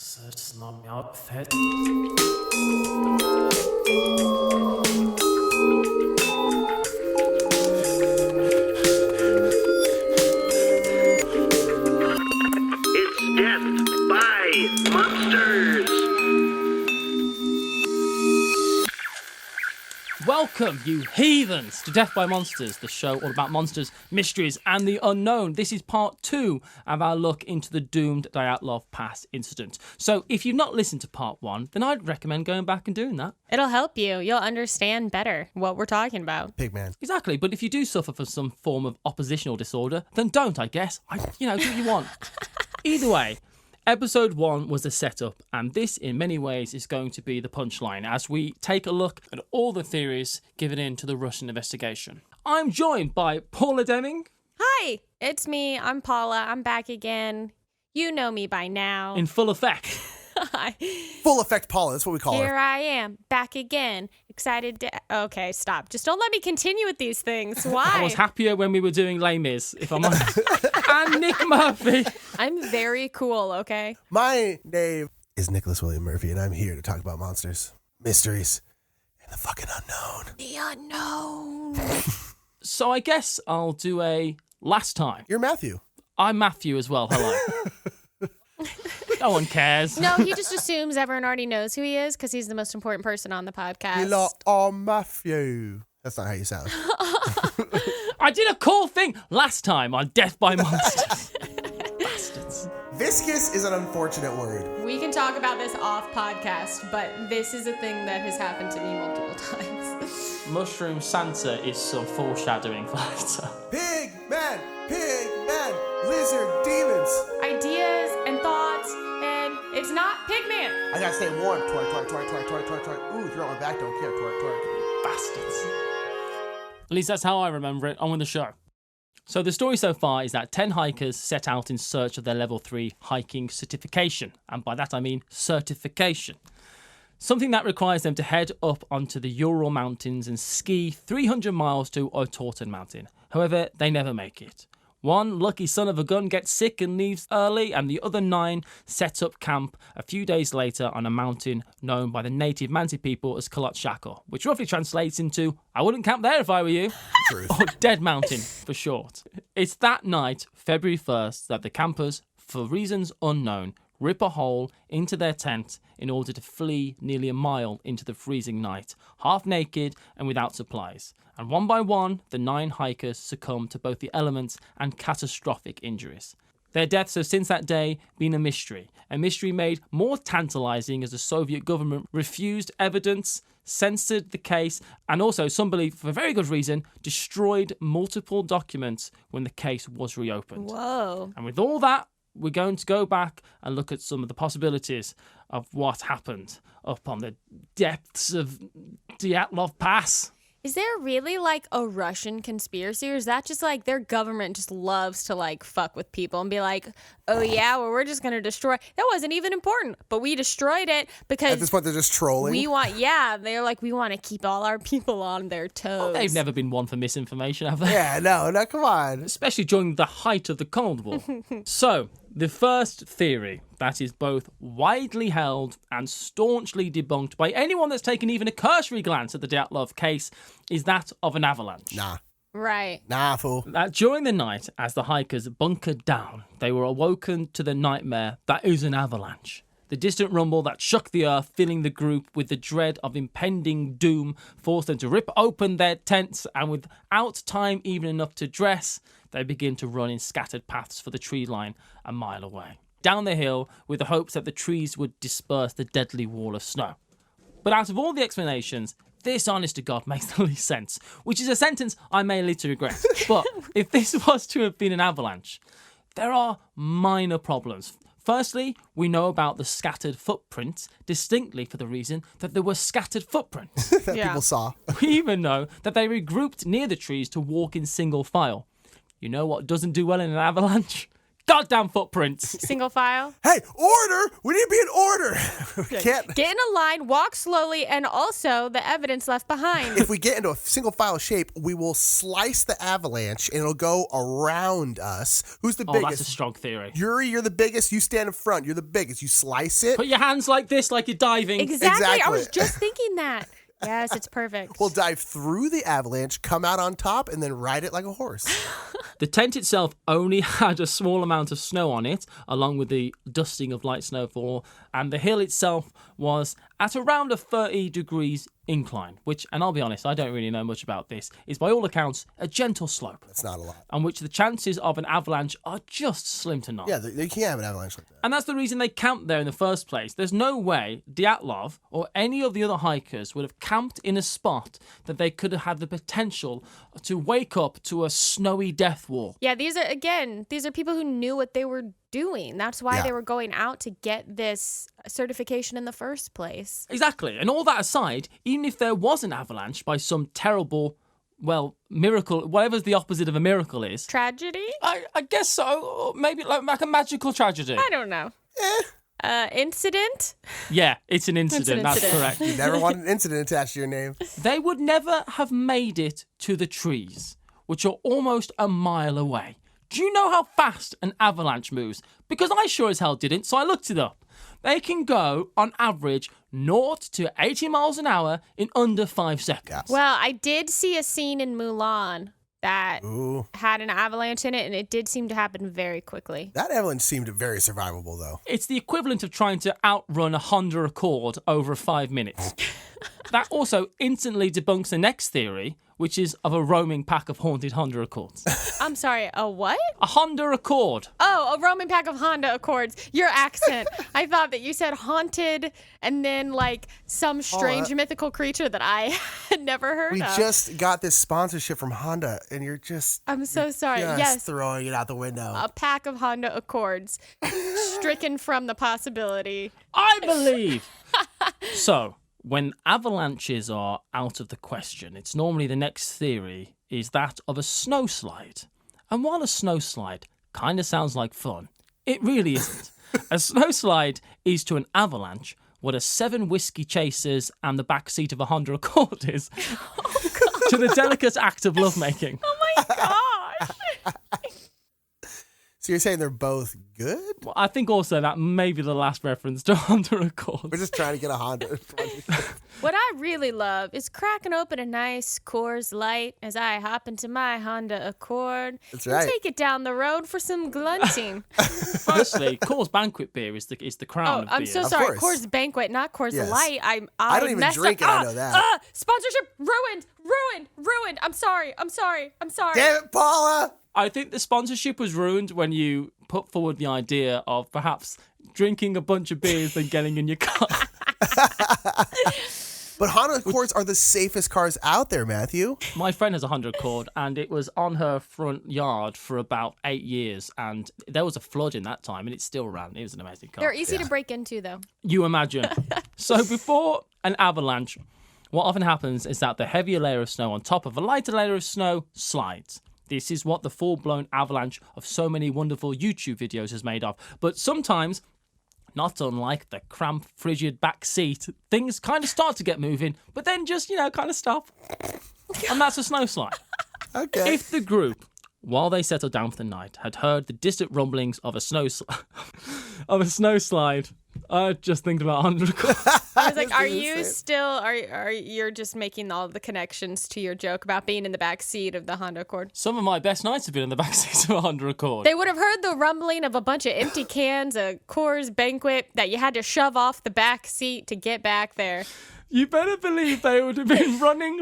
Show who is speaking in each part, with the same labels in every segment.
Speaker 1: Zaczynam outfit.
Speaker 2: It's Death by Monsters.
Speaker 1: Welcome, you heathens, to Death by Monsters, the show all about monsters, mysteries, and the unknown. This is part 2 of our look into the doomed Dyatlov Pass Incident. So if you've not listened to part 1, then I'd recommend going back and doing that.
Speaker 3: It'll help you. You'll understand better what we're talking about.
Speaker 4: Pigman.
Speaker 1: Exactly, but if you do suffer from some form of oppositional disorder, then don't, I guess. Do what you want. Either way, Episode 1 was the setup, and this, in many ways, is going to be the punchline as we take a look at all the theories given into the Russian investigation. I'm joined by Paula Deming.
Speaker 3: Hi, it's me. I'm Paula. I'm back again. You know me by now.
Speaker 1: In full effect.
Speaker 3: Hi.
Speaker 4: Full effect Paula, that's what we call
Speaker 3: Here
Speaker 4: her.
Speaker 3: I am, back again. Excited to... Okay, stop. Just don't let me continue with these things. Why?
Speaker 1: I was happier when we were doing Les Mis, if I'm honest. And Nick Murphy.
Speaker 3: I'm very cool, okay?
Speaker 4: My name is Nicholas William Murphy, and I'm here to talk about monsters, mysteries, and the fucking unknown.
Speaker 3: The unknown.
Speaker 1: So I guess I'll do a last time.
Speaker 4: You're Matthew.
Speaker 1: I'm Matthew as well. Hello. No one cares.
Speaker 3: No, he just assumes everyone already knows who he is because he's the most important person on the podcast.
Speaker 4: You lot are Matthew. That's not how you sound.
Speaker 1: I did a cool thing last time on Death by Monsters. Bastards.
Speaker 4: Viscous is an unfortunate word.
Speaker 3: We can talk about this off podcast, but this is a thing that has happened to me multiple times.
Speaker 1: Mushroom Santa is some foreshadowing for later.
Speaker 4: Pig man, lizard, demons.
Speaker 3: Ideas and thoughts, and it's not Pigman.
Speaker 4: I gotta stay warm. Twerk. Ooh, if you're on my back, don't care. Twerk.
Speaker 1: Bastards. At least that's how I remember it. On with the show. So the story so far is that 10 hikers set out in search of their level 3 hiking certification. And by that I mean certification. Something that requires them to head up onto the Ural Mountains and ski 300 miles to Otorten Mountain. However, they never make it. One lucky son of a gun gets sick and leaves early, and the other 9 set up camp a few days later on a mountain known by the native Mansi people as Kolotshako, which roughly translates into, I wouldn't camp there if I were you,
Speaker 4: Truth.
Speaker 1: or Dead Mountain for short. It's that night, February 1st, that the campers, for reasons unknown, rip a hole into their tent in order to flee nearly a mile into the freezing night, half naked and without supplies. And one by one, the 9 hikers succumb to both the elements and catastrophic injuries. Their deaths have since that day been a mystery made more tantalising as the Soviet government refused evidence, censored the case, and also, some believe for very good reason, destroyed multiple documents when the case was reopened.
Speaker 3: Whoa.
Speaker 1: And with all that, we're going to go back and look at some of the possibilities of what happened up on the depths of Dyatlov Pass.
Speaker 3: Is there really like a Russian conspiracy, or is that just like their government just loves to like fuck with people and be like, oh yeah, well, we're just going to destroy. That wasn't even important, but we destroyed it because
Speaker 4: At this point, they're just trolling.
Speaker 3: they're like, we want to keep all our people on their toes.
Speaker 1: They've never been one for misinformation, have they?
Speaker 4: Yeah, no, come on.
Speaker 1: Especially during the height of the Cold War. So, the first theory that is both widely held and staunchly debunked by anyone that's taken even a cursory glance at the Dyatlov case is that of an avalanche.
Speaker 3: Right.
Speaker 4: Nah, fool.
Speaker 1: That during the night, as the hikers bunkered down, they were awoken to the nightmare that is an avalanche. The distant rumble that shook the earth, filling the group with the dread of impending doom, forced them to rip open their tents, and without time even enough to dress, they begin to run in scattered paths for the tree line a mile away, down the hill with the hopes that the trees would disperse the deadly wall of snow. But out of all the explanations, this, honest to God, makes the least sense, which is a sentence I may later regret. But if this was to have been an avalanche, there are minor problems. Firstly, we know about the scattered footprints distinctly for the reason that there were scattered footprints.
Speaker 4: That people saw.
Speaker 1: We even know that they regrouped near the trees to walk in single file. You know what doesn't do well in an avalanche? goddamn footprints.
Speaker 3: Single file.
Speaker 4: Hey, order! We need to be in order. We can't.
Speaker 3: Get in a line, walk slowly, and also the evidence left behind.
Speaker 4: If we get into a single file shape, we will slice the avalanche and it'll go around us. Who's the biggest?
Speaker 1: That's a strong theory.
Speaker 4: Yuri, you're the biggest. You stand in front. You're the biggest. You slice it.
Speaker 1: Put your hands like this, like you're diving.
Speaker 3: Exactly. I was just thinking that. Yes, it's perfect.
Speaker 4: We'll dive through the avalanche, come out on top, and then ride it like a horse.
Speaker 1: The tent itself only had a small amount of snow on it, along with the dusting of light snowfall, and the hill itself was at around a 30 degrees incline, which, and I'll be honest, I don't really know much about this, is by all accounts a gentle slope.
Speaker 4: That's not a lot.
Speaker 1: On which the chances of an avalanche are just slim to none.
Speaker 4: Yeah, they can't have an avalanche like that.
Speaker 1: And that's the reason they camped there in the first place. There's no way Dyatlov or any of the other hikers would have camped in a spot that they could have had the potential to wake up to a snowy death wall.
Speaker 3: Yeah, these are people who knew what they were doing. That's why they were going out to get this certification in the first place.
Speaker 1: Exactly. And all that aside, even if there was an avalanche by some terrible, well, miracle, whatever the opposite of a miracle is.
Speaker 3: Tragedy?
Speaker 1: I guess so. Or maybe like a magical tragedy.
Speaker 3: I don't know. Incident?
Speaker 1: Yeah, it's an incident. That's correct.
Speaker 4: You never want an incident attached to your name.
Speaker 1: They would never have made it to the trees, which are almost a mile away. Do you know how fast an avalanche moves? Because I sure as hell didn't, so I looked it up. They can go, on average, 0 to 80 miles an hour in under 5 seconds.
Speaker 3: Well, I did see a scene in Mulan that had an avalanche in it, and it did seem to happen very quickly.
Speaker 4: That avalanche seemed very survivable, though.
Speaker 1: It's the equivalent of trying to outrun a Honda Accord over 5 minutes. That also instantly debunks the next theory, which is of a roaming pack of haunted Honda Accords.
Speaker 3: I'm sorry, a what?
Speaker 1: A Honda Accord.
Speaker 3: Oh, a roaming pack of Honda Accords. Your accent. I thought that you said haunted and then like some strange mythical creature that I had never heard
Speaker 4: We
Speaker 3: of.
Speaker 4: just got this sponsorship from Honda, and you're just...
Speaker 3: I'm so sorry.
Speaker 4: Just
Speaker 3: Yes.
Speaker 4: throwing it out the window.
Speaker 3: A pack of Honda Accords. Stricken from the possibility.
Speaker 1: I believe. So, when avalanches are out of the question, it's normally the next theory is that of a snowslide. And while a snowslide kind of sounds like fun, it really isn't. A snowslide is to an avalanche what a 7 whiskey chasers and the back seat of a Honda Accord is to the delicate act of lovemaking.
Speaker 3: Oh my gosh.
Speaker 4: So you're saying they're both good?
Speaker 1: Well, I think also that may be the last reference to Honda Accords.
Speaker 4: We're just trying to get a Honda.
Speaker 3: What I really love is cracking open a nice Coors Light as I hop into my Honda Accord
Speaker 4: That's
Speaker 3: and
Speaker 4: right.
Speaker 3: take it down the road for some glunting.
Speaker 1: Firstly, Coors Banquet beer is the crown of beer.
Speaker 3: I'm so sorry.
Speaker 4: course.
Speaker 3: Coors Banquet, not Coors
Speaker 4: Yes.
Speaker 3: Light. I
Speaker 4: don't even
Speaker 3: messed
Speaker 4: drink
Speaker 3: up.
Speaker 4: it, I know that.
Speaker 3: Sponsorship ruined. I'm sorry.
Speaker 4: Damn it, Paula!
Speaker 1: I think the sponsorship was ruined when you put forward the idea of perhaps drinking a bunch of beers then getting in your car.
Speaker 4: But Honda Accords are the safest cars out there, Matthew.
Speaker 1: My friend has a Honda Accord, and it was on her front yard for about 8 years, and there was a flood in that time, and it still ran. It was an amazing car.
Speaker 3: They're easy to break into, though.
Speaker 1: You imagine. So before an avalanche, what often happens is that the heavier layer of snow on top of a lighter layer of snow slides. This is what the full-blown avalanche of so many wonderful YouTube videos is made of. But sometimes, not unlike the cramped, frigid back seat, things kind of start to get moving, but then just, kind of stop. And that's a snowslide.
Speaker 4: Okay.
Speaker 1: If the group, while they settled down for the night, had heard the distant rumblings of a snowslide, I just think about 100.
Speaker 3: I was like, are you still, are you're just making all the connections to your joke about being in the back seat of the Honda Accord?
Speaker 1: Some of my best nights have been in the backseat of a Honda Accord.
Speaker 3: They would have heard the rumbling of a bunch of empty cans, a Coors Banquet that you had to shove off the back seat to get back there.
Speaker 1: You better believe they would have been running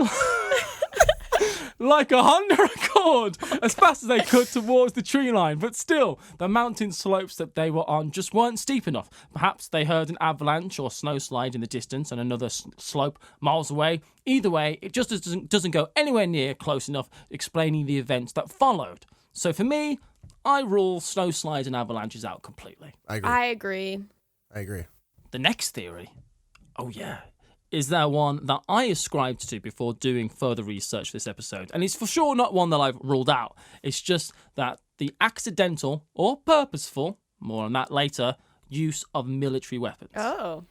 Speaker 1: like a Honda Accord as fast as they could towards the tree line. But still, the mountain slopes that they were on just weren't steep enough. Perhaps they heard an avalanche or snowslide in the distance and another slope miles away. Either way, it just doesn't go anywhere near close enough explaining the events that followed. So for me, I rule snowslides and avalanches out completely.
Speaker 4: I
Speaker 3: agree.
Speaker 1: The next theory, is there one that I ascribed to before doing further research for this episode. And it's for sure not one that I've ruled out. It's just that the accidental or purposeful, more on that later, use of military weapons.
Speaker 3: Oh.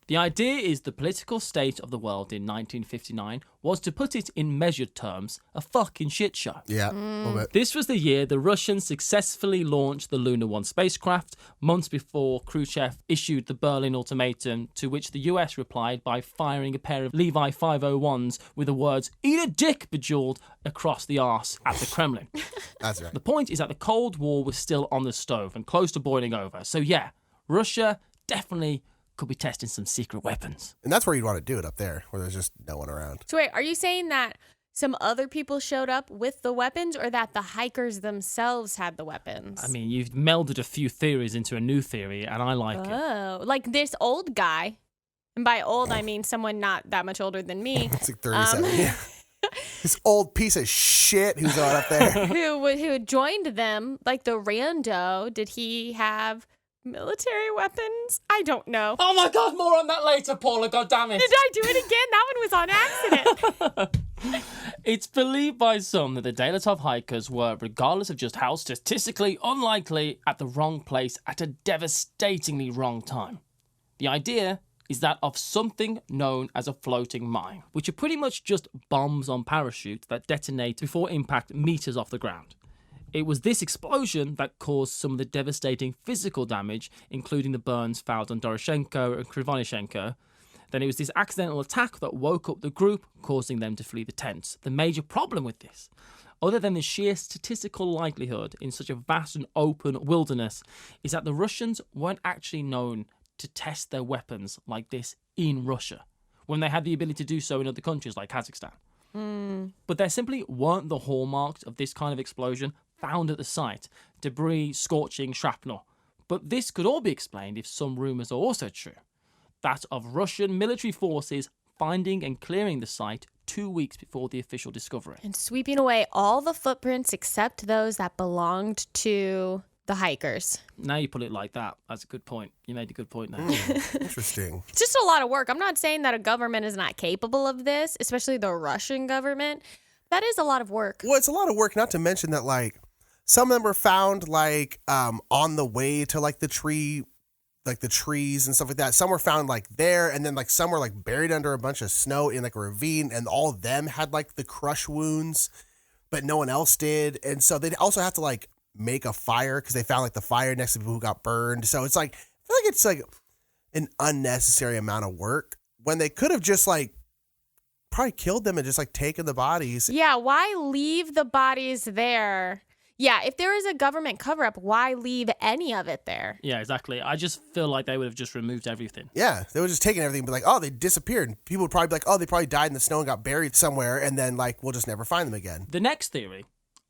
Speaker 1: The idea is the political state of the world in 1959 was, to put it in measured terms, a fucking shit show.
Speaker 4: Yeah, a little bit.
Speaker 1: This was the year the Russians successfully launched the Luna 1 spacecraft, months before Khrushchev issued the Berlin Ultimatum, to which the US replied by firing a pair of Levi 501s with the words, "Eat a dick," bejeweled across the arse at the Kremlin.
Speaker 4: That's right.
Speaker 1: The point is that the Cold War was still on the stove and close to boiling over. So yeah, Russia definitely could be testing some secret weapons.
Speaker 4: And that's where you'd want to do it, up there, where there's just no one around.
Speaker 3: So wait, are you saying that some other people showed up with the weapons, or that the hikers themselves had the weapons?
Speaker 1: I mean, you've melded a few theories into a new theory, and I like it.
Speaker 3: Oh, like this old guy. And by old, I mean someone not that much older than me.
Speaker 4: It's like 37. Yeah. This old piece of shit who's on up there.
Speaker 3: who joined them, like the rando. Did he have military weapons? I don't know.
Speaker 1: Oh my god, more on that later, Paula, goddammit.
Speaker 3: Did I do it again? That one was on accident.
Speaker 1: It's believed by some that the Dyatlov hikers were, regardless of just how statistically unlikely, at the wrong place at a devastatingly wrong time. The idea is that of something known as a floating mine, which are pretty much just bombs on parachutes that detonate before impact meters off the ground. It was this explosion that caused some of the devastating physical damage, including the burns found on Doroshenko and Krivonishenko. Then it was this accidental attack that woke up the group, causing them to flee the tents. The major problem with this, other than the sheer statistical likelihood in such a vast and open wilderness, is that the Russians weren't actually known to test their weapons like this in Russia, when they had the ability to do so in other countries like Kazakhstan. But there simply weren't the hallmarks of this kind of explosion found at the site: debris, scorching, shrapnel. But this could all be explained if some rumours are also true. That of Russian military forces finding and clearing the site 2 weeks before the official discovery.
Speaker 3: And sweeping away all the footprints except those that belonged to the hikers.
Speaker 1: Now you put it like that. That's a good point. You made a good point there.
Speaker 4: Interesting.
Speaker 3: It's just a lot of work. I'm not saying that a government is not capable of this, especially the Russian government. That is a lot of work.
Speaker 4: Well, it's a lot of work, not to mention that, like, some of them were found, like, on the way to, like, the tree, like, the trees and stuff like that. Some were found, like, there, and then, like, some were, like, buried under a bunch of snow in, like, a ravine, and all of them had, like, the crush wounds, but no one else did. And so they'd also have to, like, make a fire, because they found, like, the fire next to people who got burned. So it's, like, I feel like it's, like, an unnecessary amount of work when they could have just, like, probably killed them and just, like, taken the bodies.
Speaker 3: Yeah, why leave the bodies there? Yeah, if there is a government cover-up, why leave any of it there?
Speaker 1: Yeah, exactly. I just feel like they would have just removed everything.
Speaker 4: Yeah, they were just taking everything, but like, oh, they disappeared. And people would probably be like, oh, they probably died in the snow and got buried somewhere, and then, like, we'll just never find them again.
Speaker 1: The next theory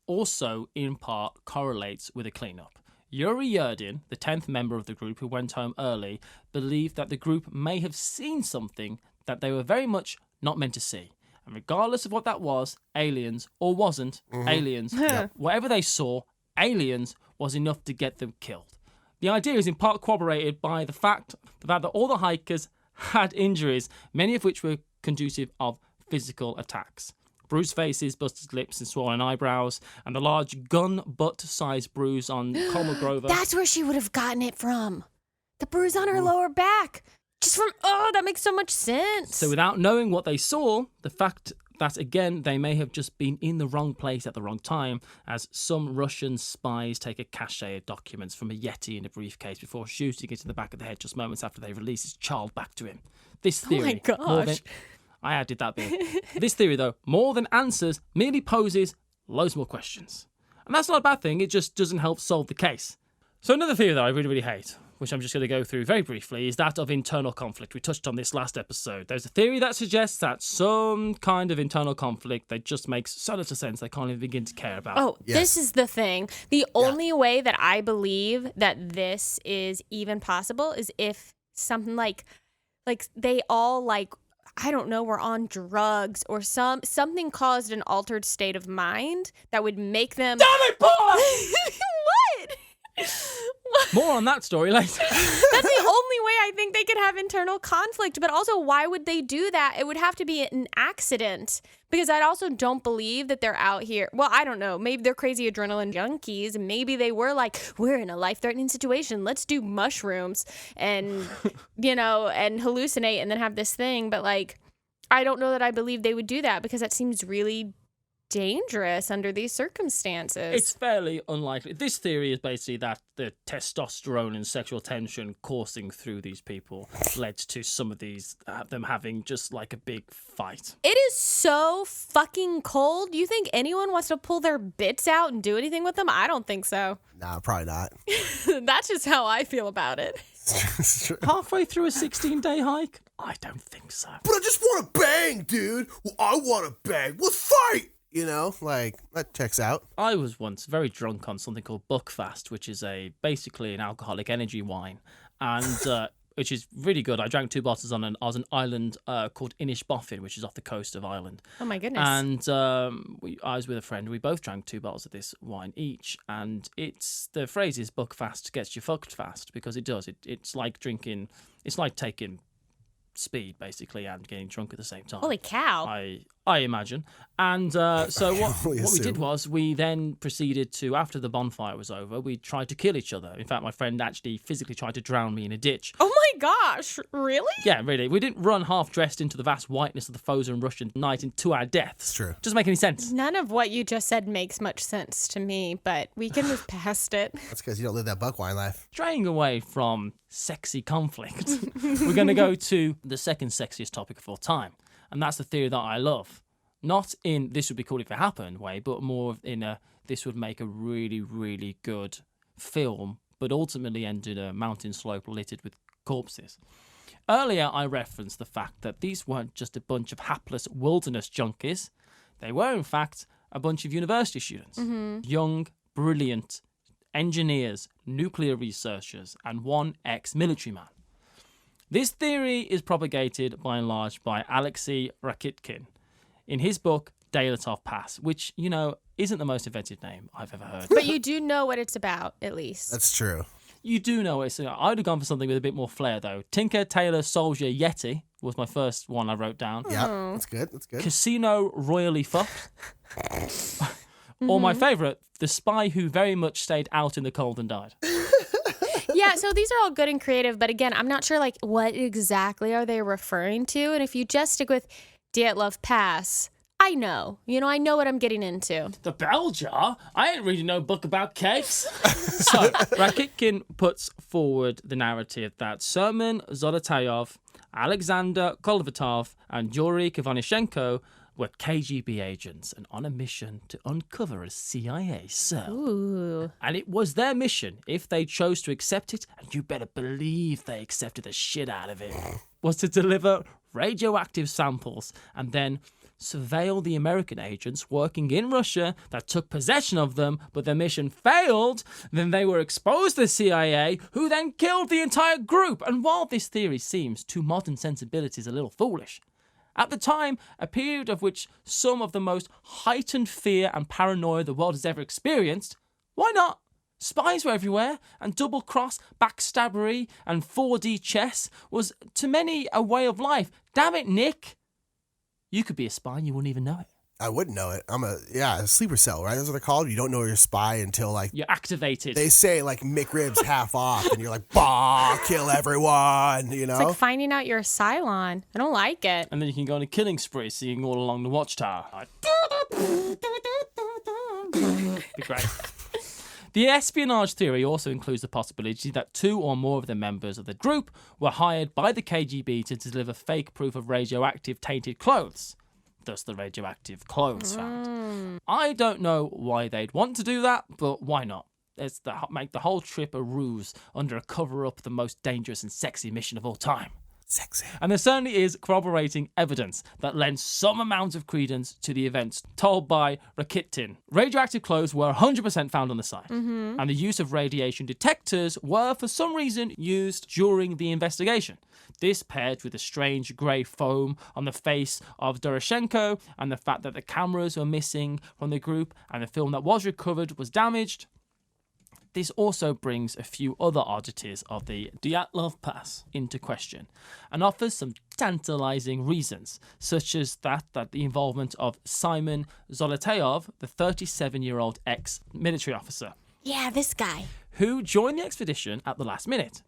Speaker 1: also, in part, correlates with a cleanup. Yuri Yerdin, the 10th member of the group who went home early, believed that the group may have seen something that they were very much not meant to see. And regardless of what that was, aliens or wasn't, aliens, whatever they saw, aliens was enough to get them killed. The idea is in part corroborated by the fact that all the hikers had injuries, many of which were conducive of physical attacks. Bruised faces, busted lips and swollen eyebrows, and the large gun butt-sized bruise on Kolmogorova.
Speaker 3: That's where she would have gotten it from. The bruise on her lower back. Just from, that makes so much sense.
Speaker 1: So without knowing what they saw, the fact that, again, they may have just been in the wrong place at the wrong time, as some Russian spies take a cache of documents from a Yeti in a briefcase before shooting it in the back of the head just moments after they release his child back to him. This theory...
Speaker 3: Oh my gosh.
Speaker 1: I added that bit. This theory, though, more than answers, merely poses loads more questions. And that's not a bad thing, it just doesn't help solve the case. So another theory that I really, really hate, which I'm just going to go through very briefly, is that of internal conflict. We touched on this last episode. There's a theory that suggests that some kind of internal conflict that just makes so little sense they can't even begin to care about.
Speaker 3: Oh,
Speaker 4: Yes.
Speaker 3: This is the thing. The only way that I believe that this is even possible is if something like they all, like, I don't know, were on drugs or something caused an altered state of mind that would make them...
Speaker 1: Damn it, Paula!
Speaker 3: What?
Speaker 1: More on that story later.
Speaker 3: That's the only way I think they could have internal conflict, but also why would they do that? It would have to be an accident, because I also don't believe that they're out here. Well, I don't know. Maybe they're crazy adrenaline junkies, and maybe they were like, we're in a life-threatening situation. Let's do mushrooms and, and hallucinate and then have this thing. But like, I don't know that I believe they would do that, because that seems really dangerous under these circumstances.
Speaker 1: It's fairly unlikely. This theory is basically that the testosterone and sexual tension coursing through these people led to some of these, them having just like a big fight.
Speaker 3: It is so fucking cold. You think anyone wants to pull their bits out and do anything with them? I don't think so.
Speaker 4: Nah, probably not.
Speaker 3: That's just how I feel about it.
Speaker 1: Halfway through a 16-day hike? I don't think so.
Speaker 4: But I just want to bang, dude. Well, I want to bang. Let's fight. Like, that checks out.
Speaker 1: I was once very drunk on something called Buckfast, which is basically an alcoholic energy wine, and which is really good. I drank 2 bottles on an island called Inishbofin, which is off the coast of Ireland.
Speaker 3: Oh my goodness!
Speaker 1: And I was with a friend. We both drank 2 bottles of this wine each, and the phrase is Buckfast gets you fucked fast, because it does. It's like drinking. It's like taking speed basically and getting drunk at the same time.
Speaker 3: Holy cow!
Speaker 1: I imagine. And so what we
Speaker 4: assume.
Speaker 1: did was we then proceeded to, after the bonfire was over, we tried to kill each other. In fact, my friend actually physically tried to drown me in a ditch.
Speaker 3: Oh my gosh! Really?
Speaker 1: Yeah, really. We didn't run half dressed into the vast whiteness of the frozen Russian night into our deaths.
Speaker 4: It's true.
Speaker 1: Doesn't make any sense.
Speaker 3: None of what you just said makes much sense to me, but we can move past it.
Speaker 4: That's because you don't live that buck wine life.
Speaker 1: Straying away from sexy conflict, we're going to go to the second sexiest topic of all time. And that's the theory that I love. Not in this would be cool if it happened way, but more in a this would make a really, really good film, but ultimately end in a mountain slope littered with corpses. Earlier, I referenced the fact that these weren't just a bunch of hapless wilderness junkies. They were, in fact, a bunch of university students. Young, brilliant engineers, nuclear researchers, and one ex-military man. This theory is propagated by and large by Alexei Rakitkin in his book Dyatlov Pass, which, isn't the most inventive name I've ever heard.
Speaker 3: But you do know what it's about, at least.
Speaker 4: That's true.
Speaker 1: You do know it. So I'd have gone for something with a bit more flair, though. Tinker, Tailor, Soldier, Yeti was my first one I wrote down.
Speaker 4: Yeah, that's good. That's good.
Speaker 1: Casino Royally Fucked. Or my favourite, The Spy Who Very Much Stayed Out in the Cold and Died.
Speaker 3: Yeah, so these are all good and creative, but again, I'm not sure what exactly are they referring to. And if you just stick with Dyatlov Pass, I know. I know what I'm getting into.
Speaker 1: The bell jar? I ain't reading no book about cakes. So, Rakitkin puts forward the narrative that Serman Zolotayev, Alexander Kolvatov, and Yuri Ivanishenko were KGB agents and on a mission to uncover a CIA cell.
Speaker 3: Ooh.
Speaker 1: And it was their mission, if they chose to accept it, and you better believe they accepted the shit out of it, was to deliver radioactive samples and then surveil the American agents working in Russia that took possession of them, but their mission failed. Then they were exposed to the CIA, who then killed the entire group. And while this theory seems, to modern sensibilities, a little foolish, at the time, a period of which some of the most heightened fear and paranoia the world has ever experienced, why not? Spies were everywhere, and double-cross, backstabbery, and 4D chess was, to many, a way of life. Damn it, Nick! You could be a spy and you wouldn't even know it.
Speaker 4: I wouldn't know it. I'm a sleeper cell, right? That's what they're called. You don't know you're a spy until
Speaker 1: You're activated.
Speaker 4: they say McRibs half off, and you're like, bah, kill everyone.
Speaker 3: It's like finding out you're a Cylon. I don't like it.
Speaker 1: And then you can go on a killing spree, singing all along the watchtower. Be great. The espionage theory also includes the possibility that 2 or more of the members of the group were hired by the KGB to deliver fake proof of radioactive tainted clothes. Thus the radioactive clothes found. I don't know why they'd want to do that, but why not? It's make the whole trip a ruse under a cover-up the most dangerous and sexy mission of all time.
Speaker 4: Sexy.
Speaker 1: And there certainly is corroborating evidence that lends some amount of credence to the events told by Rakitkin. Radioactive clothes were 100% found on the site, and the use of radiation detectors were, for some reason, used during the investigation. This paired with the strange grey foam on the face of Doroshenko and the fact that the cameras were missing from the group and the film that was recovered was damaged. This also brings a few other oddities of the Dyatlov Pass into question and offers some tantalizing reasons, such as that the involvement of Simon Zolotayev, the 37-year-old ex-military officer,
Speaker 3: Yeah, this guy.
Speaker 1: who joined the expedition at the last minute.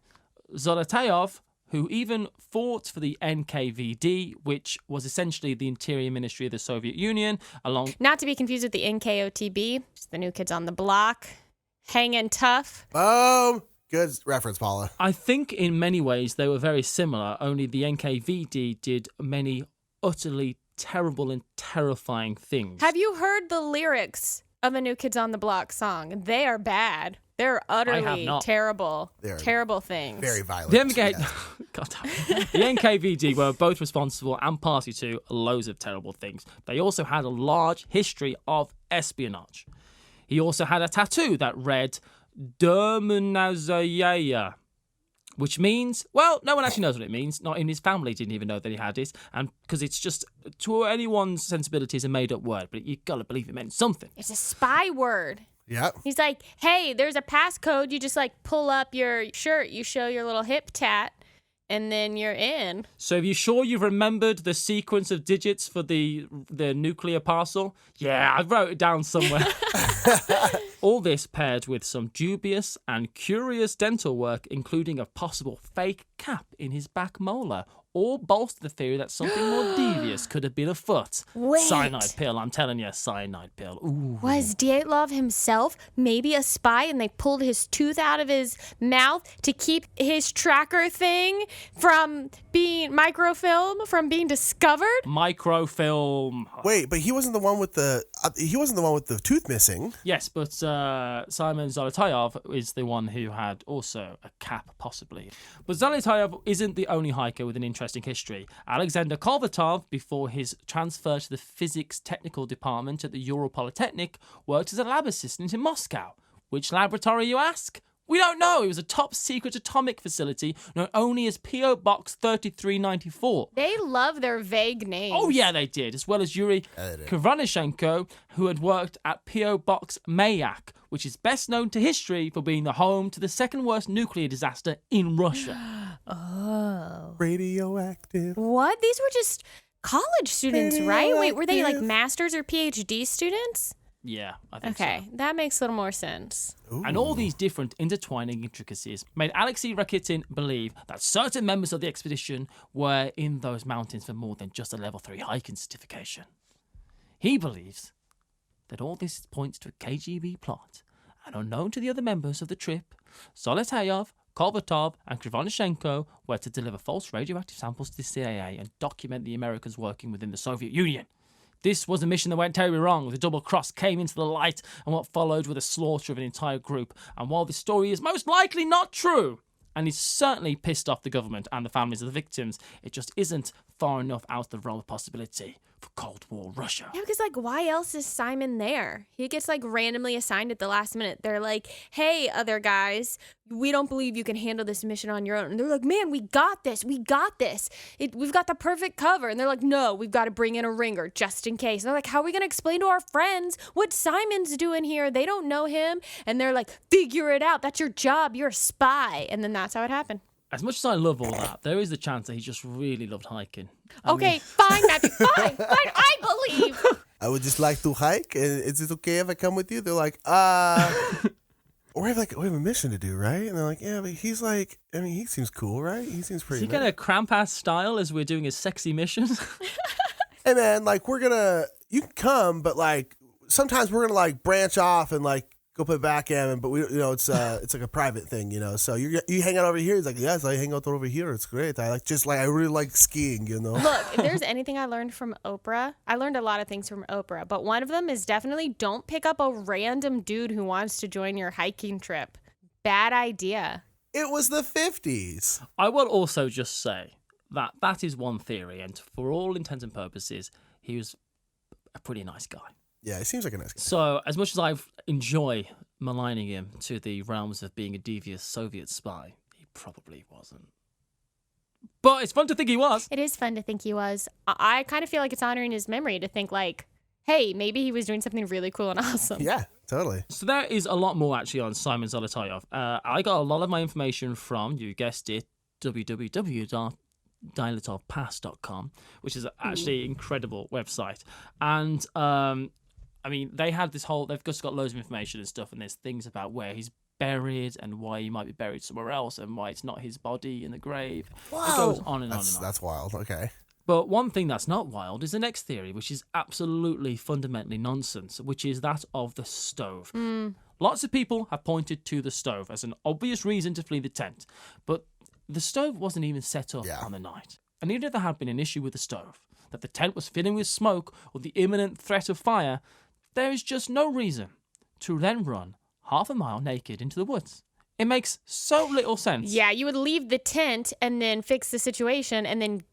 Speaker 1: Zolotayev, who even fought for the NKVD, which was essentially the Interior Ministry of the Soviet Union, along...
Speaker 3: Not to be confused with the NKOTB, just the New Kids on the Block. Hanging tough.
Speaker 4: Boom. Good reference, Paula.
Speaker 1: I think in many ways they were very similar, only the NKVD did many utterly terrible and terrifying things.
Speaker 3: Have you heard the lyrics of a New Kids on the Block song? They are bad. They're utterly terrible. Terrible things.
Speaker 4: Very violent.
Speaker 1: The NKVD were both responsible and party to loads of terrible things. They also had a large history of espionage. He also had a tattoo that read Dermunazayaya, which means, well, no one actually knows what it means. Not in his family didn't even know that he had it. And because it's just, to anyone's sensibilities, a made-up word. But you got to believe it meant something.
Speaker 3: It's a spy word.
Speaker 4: Yep.
Speaker 3: He's like, hey, there's a passcode. You just like pull up your shirt. You show your little hip tat. And then you're in.
Speaker 1: So are you sure you've remembered the sequence of digits for the nuclear parcel? Yeah, I wrote it down somewhere. All this paired with some dubious and curious dental work, including a possible fake cap in his back molar, all bolster the theory that something more devious could have been afoot.
Speaker 3: Wait.
Speaker 1: Cyanide pill, I'm telling you, cyanide pill. Ooh.
Speaker 3: Was Dyatlov himself maybe a spy and they pulled his tooth out of his mouth to keep his tracker thing from being microfilm, from being discovered?
Speaker 1: Microfilm.
Speaker 4: Wait, but he wasn't the one with the tooth missing.
Speaker 1: Yes, but Simon Zolotayev is the one who had also a cap, possibly. But Zolotayev isn't the only hiker with an interesting history. Alexander Carvatov, before his transfer to the physics technical department at the Ural Polytechnic, worked as a lab assistant in Moscow. Which laboratory, you ask? We don't know. It was a top-secret atomic facility known only as P.O. Box 3394.
Speaker 3: They love their vague names.
Speaker 1: Oh, yeah, they did, as well as Yuri Kravnichenko, who had worked at P.O. Box Mayak, which is best known to history for being the home to the second-worst nuclear disaster in Russia.
Speaker 3: Oh.
Speaker 4: Radioactive.
Speaker 3: What? These were just college students, right? Wait, were they like masters or PhD students?
Speaker 1: Yeah, I think so.
Speaker 3: Okay, that makes a little more sense.
Speaker 4: Ooh.
Speaker 1: And all these different intertwining intricacies made Alexei Rakitin believe that certain members of the expedition were in those mountains for more than just a level 3 hiking certification. He believes that all this points to a KGB plot, and unknown to the other members of the trip, Zolotayev, Carvatov, and Kravnichenko were to deliver false radioactive samples to the CIA and document the Americans working within the Soviet Union. This was a mission that went terribly wrong. The double cross came into the light, and what followed were the slaughter of an entire group. And while this story is most likely not true, and is certainly pissed off the government and the families of the victims, it just isn't far enough out of the realm of possibility for Cold War Russia.
Speaker 3: Yeah, because, like, why else is Simon there? He gets, like, randomly assigned at the last minute. They're like, hey, other guys, we don't believe you can handle this mission on your own. And they're like, man, we got this. We got this. We've got the perfect cover. And they're like, no, we've got to bring in a ringer just in case. And they're like, how are we going to explain to our friends what Simon's doing here? They don't know him. And they're like, figure it out. That's your job. You're a spy. And then that's how it happened.
Speaker 1: As much as I love all that, there is the chance that he just really loved hiking.
Speaker 3: Fine, Matthew. Fine. I believe.
Speaker 4: I would just like to hike. And is it okay if I come with you? They're like, or we have a mission to do, right? And they're like, yeah, but he's like, I mean, he seems cool, right? He seems pretty.
Speaker 1: Is he got a cramp-ass style as we're doing his sexy missions?
Speaker 4: Hey man, like you can come, but like sometimes we're gonna like branch off and like go play backgammon, but it's like a private thing, So you hang out over here. He's like, yes, I hang out over here. It's great. I really like skiing,
Speaker 3: Look, if there's anything I learned from Oprah, I learned a lot of things from Oprah, but one of them is definitely don't pick up a random dude who wants to join your hiking trip. Bad idea.
Speaker 4: It was the 50s.
Speaker 1: I will also just say that is one theory, and for all intents and purposes, he was a pretty nice guy.
Speaker 4: Yeah, he seems like a nice guy.
Speaker 1: So, as much as I enjoy maligning him to the realms of being a devious Soviet spy, he probably wasn't. But it's fun to think he was.
Speaker 3: It is fun to think he was. I kind of feel like it's honoring his memory to think like, hey, maybe he was doing something really cool and awesome.
Speaker 4: Yeah, Totally.
Speaker 1: So there is a lot more actually on Simon Zolotaryov. I got a lot of my information from, you guessed it, www.dyatlov.pass.com, which is actually an incredible website. And I mean, they had this whole, they've just got loads of information and stuff, and there's things about where he's buried and why he might be buried somewhere else and why it's not his body in the grave.
Speaker 4: Whoa.
Speaker 1: It goes on and on and on.
Speaker 4: That's wild. Okay.
Speaker 1: But one thing that's not wild is the next theory, which is absolutely fundamentally nonsense, which is that of the stove. Lots of people have pointed to the stove as an obvious reason to flee the tent, but the stove wasn't even set up on the night. And even if there had been an issue with the stove, that the tent was filling with smoke or the imminent threat of fire, there is just no reason to then run half a mile naked into the woods. It makes so little sense.
Speaker 3: Yeah, you would leave the tent and then fix the situation and then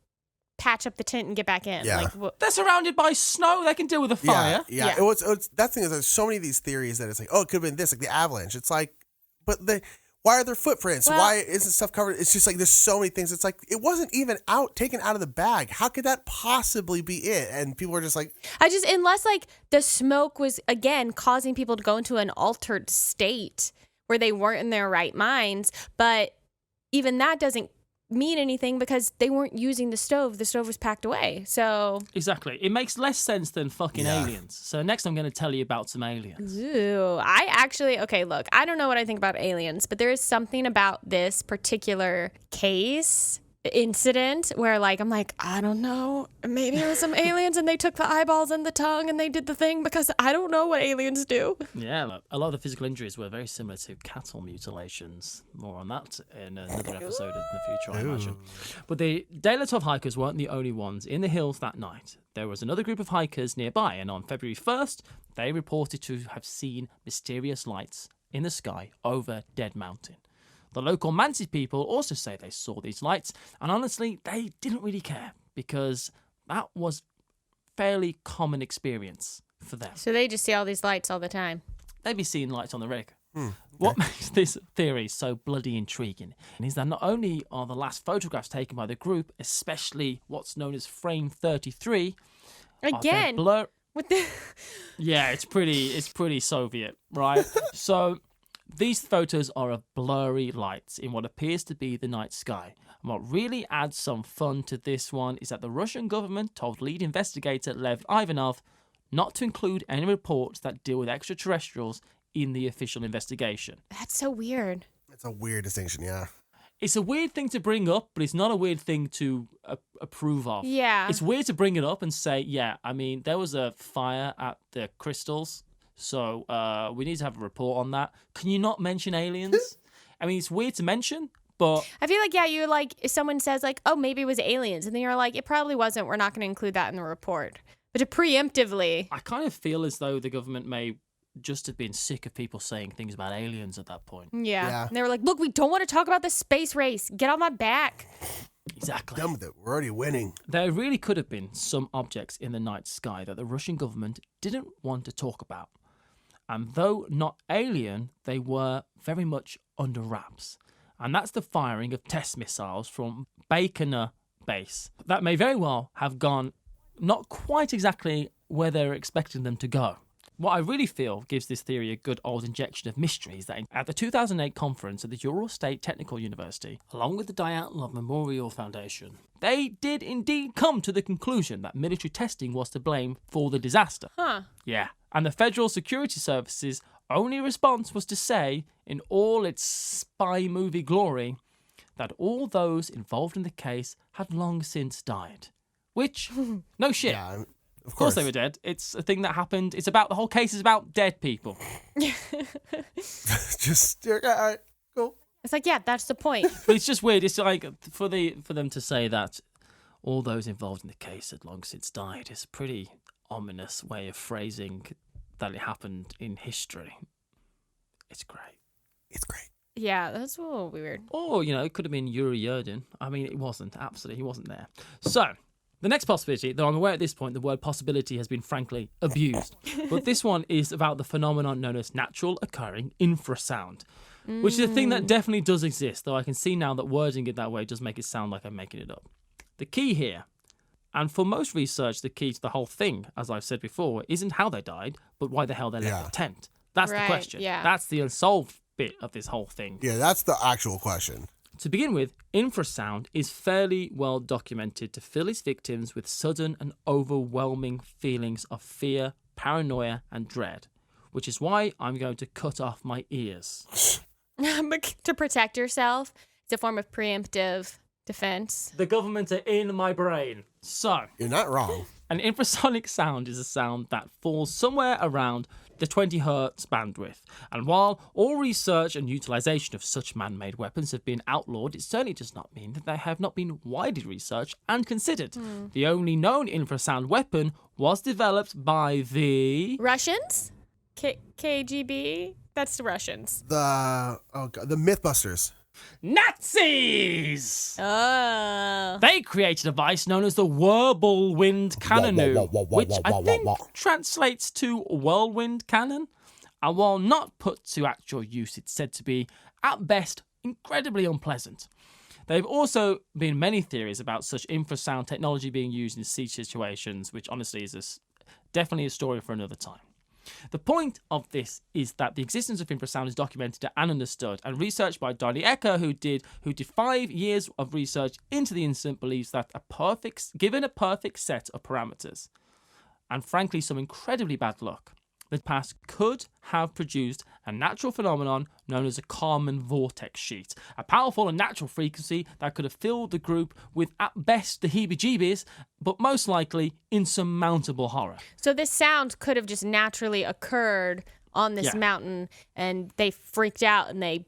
Speaker 3: patch up the tent and get back in.
Speaker 4: Yeah.
Speaker 3: Like,
Speaker 1: They're surrounded by snow. They can deal with a fire.
Speaker 4: Yeah. That thing is, there's so many of these theories that it's like, oh, it could have been this, like the avalanche. It's like, but why are there footprints?
Speaker 3: Well,
Speaker 4: why isn't stuff covered? It's just like there's so many things. It's like it wasn't even taken out of the bag. How could that possibly be it? And people are just like,
Speaker 3: unless like the smoke was again causing people to go into an altered state where they weren't in their right minds, but even that doesn't mean anything because they weren't using the stove. The stove was packed away. So
Speaker 1: Exactly. It makes less sense than fucking aliens. So next I'm going to tell you about some aliens.
Speaker 3: ooh, okay, look, I don't know what I think about aliens, but there is something about this particular incident where like I'm like, I don't know, maybe it was some aliens and they took the eyeballs and the tongue and they did the thing because I don't know what aliens do.
Speaker 1: Yeah, look, a lot of the physical injuries were very similar to cattle mutilations. More on that in another episode in the future, I imagine. But the Dyatlov hikers weren't the only ones in the hills that night. There was another group of hikers nearby, and on February 1st, they reported to have seen mysterious lights in the sky over Dead Mountain. The local Mansi people also say they saw these lights, and honestly, they didn't really care because that was fairly common experience for them.
Speaker 3: So they just see all these lights all the time.
Speaker 1: They'd be seeing lights on the rig. What makes this theory so bloody intriguing is that not only are the last photographs taken by the group, especially what's known as frame 33,
Speaker 3: Again, with the
Speaker 1: yeah, it's pretty Soviet, right? So these photos are of blurry lights in what appears to be the night sky. And what really adds some fun to this one is that the Russian government told lead investigator Lev Ivanov not to include any reports that deal with extraterrestrials in the official investigation.
Speaker 3: That's so weird.
Speaker 4: it's a weird distinction. Yeah.
Speaker 1: It's a weird thing to bring up, but it's not a weird thing to approve of.
Speaker 3: Yeah.
Speaker 1: It's weird to bring it up and say, yeah, I mean, there was a fire at the crystals, so we need to have a report on that. Can you not mention aliens? I mean, it's weird to mention, but
Speaker 3: I feel like, yeah, you like, if someone says like, oh, maybe it was aliens, and then you're like, it probably wasn't. We're not going to include that in the report. But to preemptively.
Speaker 1: I kind of feel as though the government may just have been sick of people saying things about aliens at that point.
Speaker 3: Yeah. And they were like, look, we don't want to talk about the space race. Get on my back.
Speaker 1: Exactly.
Speaker 4: Done with it. We're already winning.
Speaker 1: There really could have been some objects in the night sky that the Russian government didn't want to talk about. And though not alien, they were very much under wraps. And that's the firing of test missiles from Baikonur base. That may very well have gone not quite exactly where they were expecting them to go. What I really feel gives this theory a good old injection of mystery is that at the 2008 conference at the Ural State Technical University, along with the Dyatlov Memorial Foundation, they did indeed come to the conclusion that military testing was to blame for the disaster.
Speaker 3: Huh.
Speaker 1: Yeah. And the Federal Security Service's only response was to say, in all its spy movie glory, that all those involved in the case had long since died. Which, no shit.
Speaker 4: Yeah,
Speaker 1: Of course they were dead. It's a thing that happened. It's about, the whole case is about dead people.
Speaker 4: Just, all right, cool.
Speaker 3: It's like, yeah, that's the point.
Speaker 1: But it's just weird. It's like, for them to say that all those involved in the case had long since died is a pretty ominous way of phrasing that it happened in history. It's great.
Speaker 4: It's great.
Speaker 3: Yeah, that's a little weird.
Speaker 1: Or, it could have been Yuri Yudin. I mean, it wasn't. Absolutely, he wasn't there. So, the next possibility, though I'm aware at this point the word possibility has been frankly abused, but this one is about the phenomenon known as natural occurring infrasound, which is a thing that definitely does exist, though I can see now that wording it that way does make it sound like I'm making it up. The key here, and for most research the key to the whole thing, as I've said before, isn't how they died, but why the hell they left the tent. That's the
Speaker 3: Right,
Speaker 1: question.
Speaker 3: yeah.
Speaker 1: That's the unsolved bit of this whole thing.
Speaker 4: Yeah, that's the actual question.
Speaker 1: To begin with, infrasound is fairly well documented to fill its victims with sudden and overwhelming feelings of fear, paranoia, and dread, which is why I'm going to cut off my ears.
Speaker 3: To protect yourself. It's a form of preemptive defense.
Speaker 1: The government are in my brain. So,
Speaker 4: You're not wrong.
Speaker 1: an infrasonic sound is a sound that falls somewhere around the 20 hertz bandwidth. And while all research and utilization of such man-made weapons have been outlawed, it certainly does not mean that they have not been widely researched and considered. The only known infrasound weapon was developed by the...
Speaker 3: Russians? KGB? That's the Russians.
Speaker 4: The Mythbusters.
Speaker 1: Nazis!
Speaker 3: Oh.
Speaker 1: They created a device known as the Catabolic Wind cannon, which I think translates to whirlwind cannon. And while not put to actual use, it's said to be, at best, incredibly unpleasant. There have also been many theories about such infrasound technology being used in siege situations, which honestly is definitely a story for another time. The point of this is that the existence of infrasound is documented and understood, and research by Dyatlov, who did 5 years of research into the incident, believes that given a perfect set of parameters, and frankly some incredibly bad luck, the past could have produced a natural phenomenon known as a Kalman vortex sheet, a powerful and natural frequency that could have filled the group with, at best, the heebie-jeebies, but most likely insurmountable horror.
Speaker 3: So this sound could have just naturally occurred on this mountain, and they freaked out and they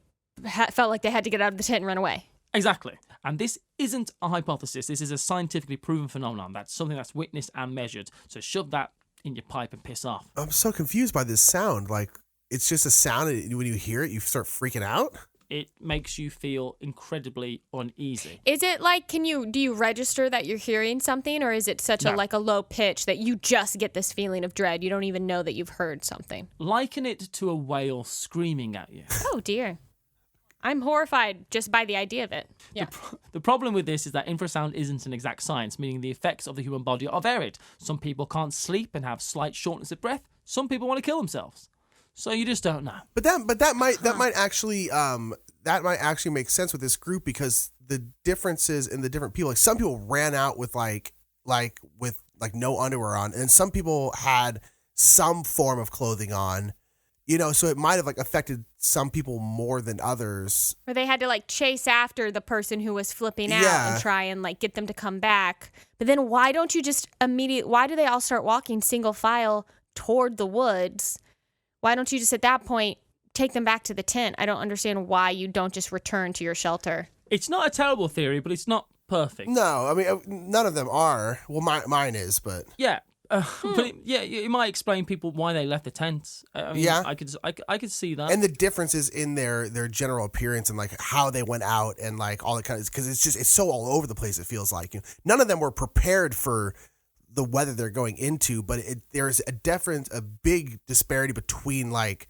Speaker 3: felt like they had to get out of the tent and run away.
Speaker 1: Exactly. And this isn't a hypothesis. This is a scientifically proven phenomenon. That's something that's witnessed and measured. So shove that in your pipe and piss off.
Speaker 4: I'm so confused by this sound. Like, it's just a sound, and when you hear it, you start freaking out?
Speaker 1: It makes you feel incredibly uneasy.
Speaker 3: Is it like, do you register that you're hearing something, or is it such a low pitch that you just get this feeling of dread? You don't even know that you've heard something.
Speaker 1: Liken it to a whale screaming at you.
Speaker 3: Oh dear. I'm horrified just by the idea of it. Yeah.
Speaker 1: The problem with this is that infrasound isn't an exact science, meaning the effects of the human body are varied. Some people can't sleep and have slight shortness of breath. Some people want to kill themselves. So you just don't know.
Speaker 4: But that might actually make sense with this group, because the differences in the different people, like some people ran out with like no underwear on, and some people had some form of clothing on. You know, so it might have like affected some people more than others.
Speaker 3: Or they had to like chase after the person who was flipping out and try and like get them to come back. But then why don't you just why do they all start walking single file toward the woods? Why don't you just at that point take them back to the tent? I don't understand why you don't just return to your shelter.
Speaker 1: It's not a terrible theory, but it's not perfect.
Speaker 4: No, I mean, none of them are. Well, mine is, but...
Speaker 1: Yeah. But it might explain people why they left the tent. I mean, I could see that,
Speaker 4: and the differences in their general appearance and like how they went out and like all that kind of, because it's so all over the place. It feels like, you know, none of them were prepared for the weather they're going into, but there's a big disparity between like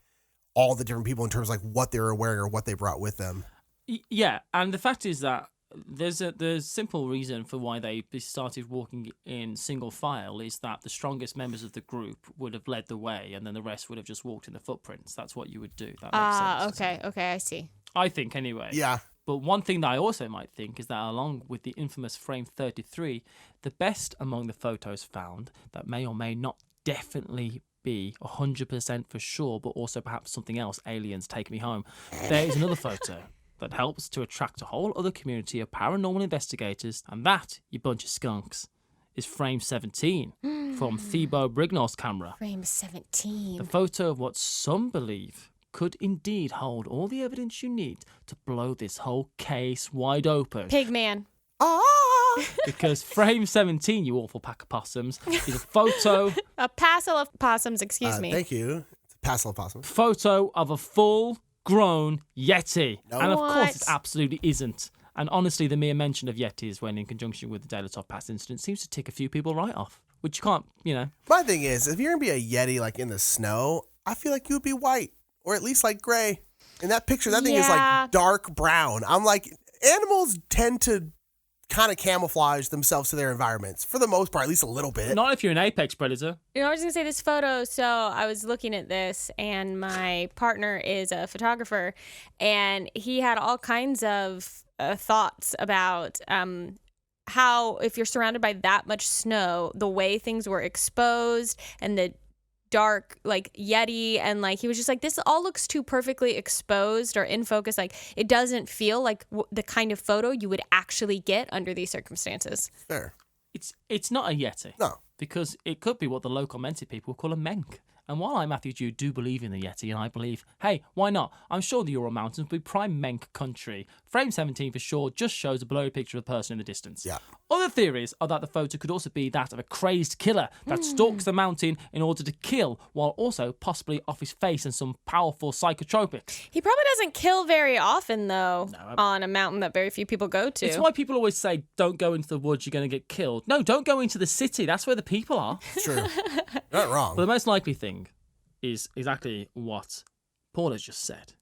Speaker 4: all the different people in terms of like what they were wearing or what they brought with them.
Speaker 1: Yeah, and the fact is that there's a simple reason for why they started walking in single file is that the strongest members of the group would have led the way, and then the rest would have just walked in the footprints. That's what you would do. That makes sense.
Speaker 3: Okay, I see.
Speaker 1: I think anyway.
Speaker 4: Yeah.
Speaker 1: But one thing that I also might think is that along with the infamous frame 33, the best among the photos found that may or may not definitely be 100% for sure, but also perhaps something else, aliens take me home, there is another photo that helps to attract a whole other community of paranormal investigators, and that, you bunch of skunks, is frame 17 from Thibaut Brignor's camera.
Speaker 3: Frame 17.
Speaker 1: The photo of what some believe could indeed hold all the evidence you need to blow this whole case wide open.
Speaker 3: Pigman.
Speaker 1: Because frame 17, you awful pack of possums, is a photo...
Speaker 3: A passel of possums, excuse me.
Speaker 4: Thank you. It's a passel of possums.
Speaker 1: Photo of a full-grown Yeti.
Speaker 4: No.
Speaker 1: And of
Speaker 3: What?
Speaker 1: course it absolutely isn't. And honestly, the mere mention of Yetis when in conjunction with the Dyatlov Pass Incident seems to tick a few people right off. Which you can't, you know...
Speaker 4: My thing is, if you're going to be a Yeti like in the snow, I feel like you would be white. Or at least like gray. In that picture, that thing is like dark brown. I'm like, animals tend to kind of camouflage themselves to their environments for the most part, at least a little bit.
Speaker 1: Not if you're an apex predator.
Speaker 3: You know, I was going to say this photo. So I was looking at this, and my partner is a photographer, and he had all kinds of thoughts about how, if you're surrounded by that much snow, the way things were exposed and the dark, like, Yeti, and like he was just like, this all looks too perfectly exposed or in focus. Like, it doesn't feel like the kind of photo you would actually get under these circumstances.
Speaker 4: Fair.
Speaker 1: It's not a Yeti.
Speaker 4: No.
Speaker 1: Because it could be what the local Menti people call a menk. And while I, Matthew Jude, do believe in the Yeti, and I believe, hey, why not? I'm sure the Ural Mountains will be prime menk country. Frame 17 for sure just shows a blurry picture of a person in the distance.
Speaker 4: Yeah.
Speaker 1: Other theories are that the photo could also be that of a crazed killer that stalks the mountain in order to kill, while also possibly off his face and some powerful psychotropics.
Speaker 3: He probably doesn't kill very often, though, on a mountain that very few people go to.
Speaker 1: It's why people always say, don't go into the woods, you're going to get killed. No, don't go into the city. That's where the people are.
Speaker 4: True. Not wrong.
Speaker 1: But the most likely thing is exactly what Paul has just said,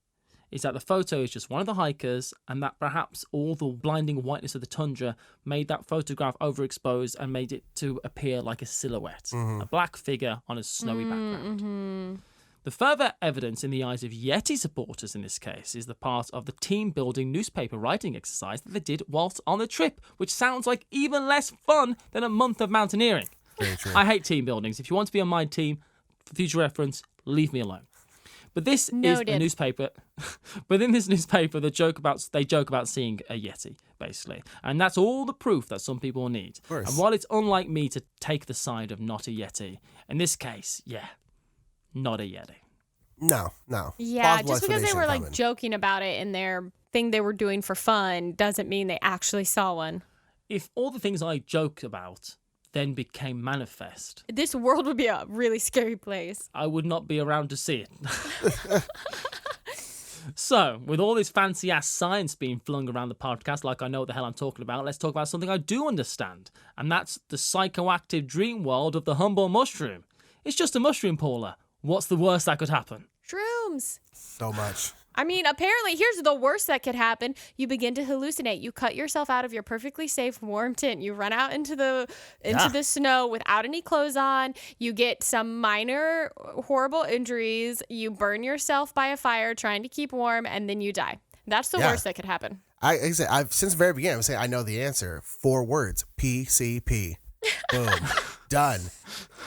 Speaker 1: is that the photo is just one of the hikers, and that perhaps all the blinding whiteness of the tundra made that photograph overexposed and made it to appear like a silhouette, a black figure on a snowy background. The further evidence in the eyes of Yeti supporters in this case is the part of the team-building newspaper writing exercise that they did whilst on the trip, which sounds like even less fun than a month of mountaineering.
Speaker 4: Very true.
Speaker 1: I hate team buildings. If you want to be on my team, for future reference, leave me alone. But this is a newspaper. But in this newspaper, they joke about seeing a Yeti, basically, and that's all the proof that some people need.
Speaker 4: Of course.
Speaker 1: And while it's unlike me to take the side of not a Yeti, in this case, not a Yeti.
Speaker 4: No.
Speaker 3: Yeah,
Speaker 4: Plausible
Speaker 3: just because they
Speaker 4: explanation
Speaker 3: were like
Speaker 4: coming.
Speaker 3: joking about it in their thing they were doing for fun doesn't mean they actually saw one.
Speaker 1: If all the things I joke about then became manifest,
Speaker 3: This world would be a really scary place.
Speaker 1: I would not be around to see it. So, with all this fancy-ass science being flung around the podcast like I know what the hell I'm talking about, let's talk about something I do understand, and that's the psychoactive dream world of the humble mushroom. It's just a mushroom, Paula. What's the worst that could happen?
Speaker 3: Shrooms.
Speaker 4: So much.
Speaker 3: I mean, apparently, here's the worst that could happen. You begin to hallucinate. You cut yourself out of your perfectly safe, warm tent. You run out into the snow without any clothes on. You get some minor, horrible injuries. You burn yourself by a fire trying to keep warm, and then you die. That's the worst that could happen.
Speaker 4: I've since the very beginning, I'm saying I know the answer. 4 words. PCP. Boom. Done.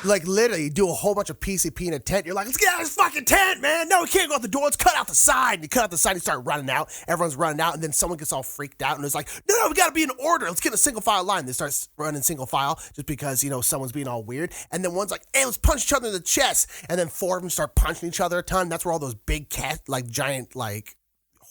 Speaker 4: Like, literally, do a whole bunch of PCP in a tent. You're like, let's get out of this fucking tent, man. No, we can't go out the door. Let's cut out the side. And you cut out the side and you start running out. Everyone's running out. And then someone gets all freaked out and is like, no, we got to be in order. Let's get in a single file line. They start running single file just because, someone's being all weird. And then one's like, hey, let's punch each other in the chest. And then 4 of them start punching each other a ton. That's where all those big giant,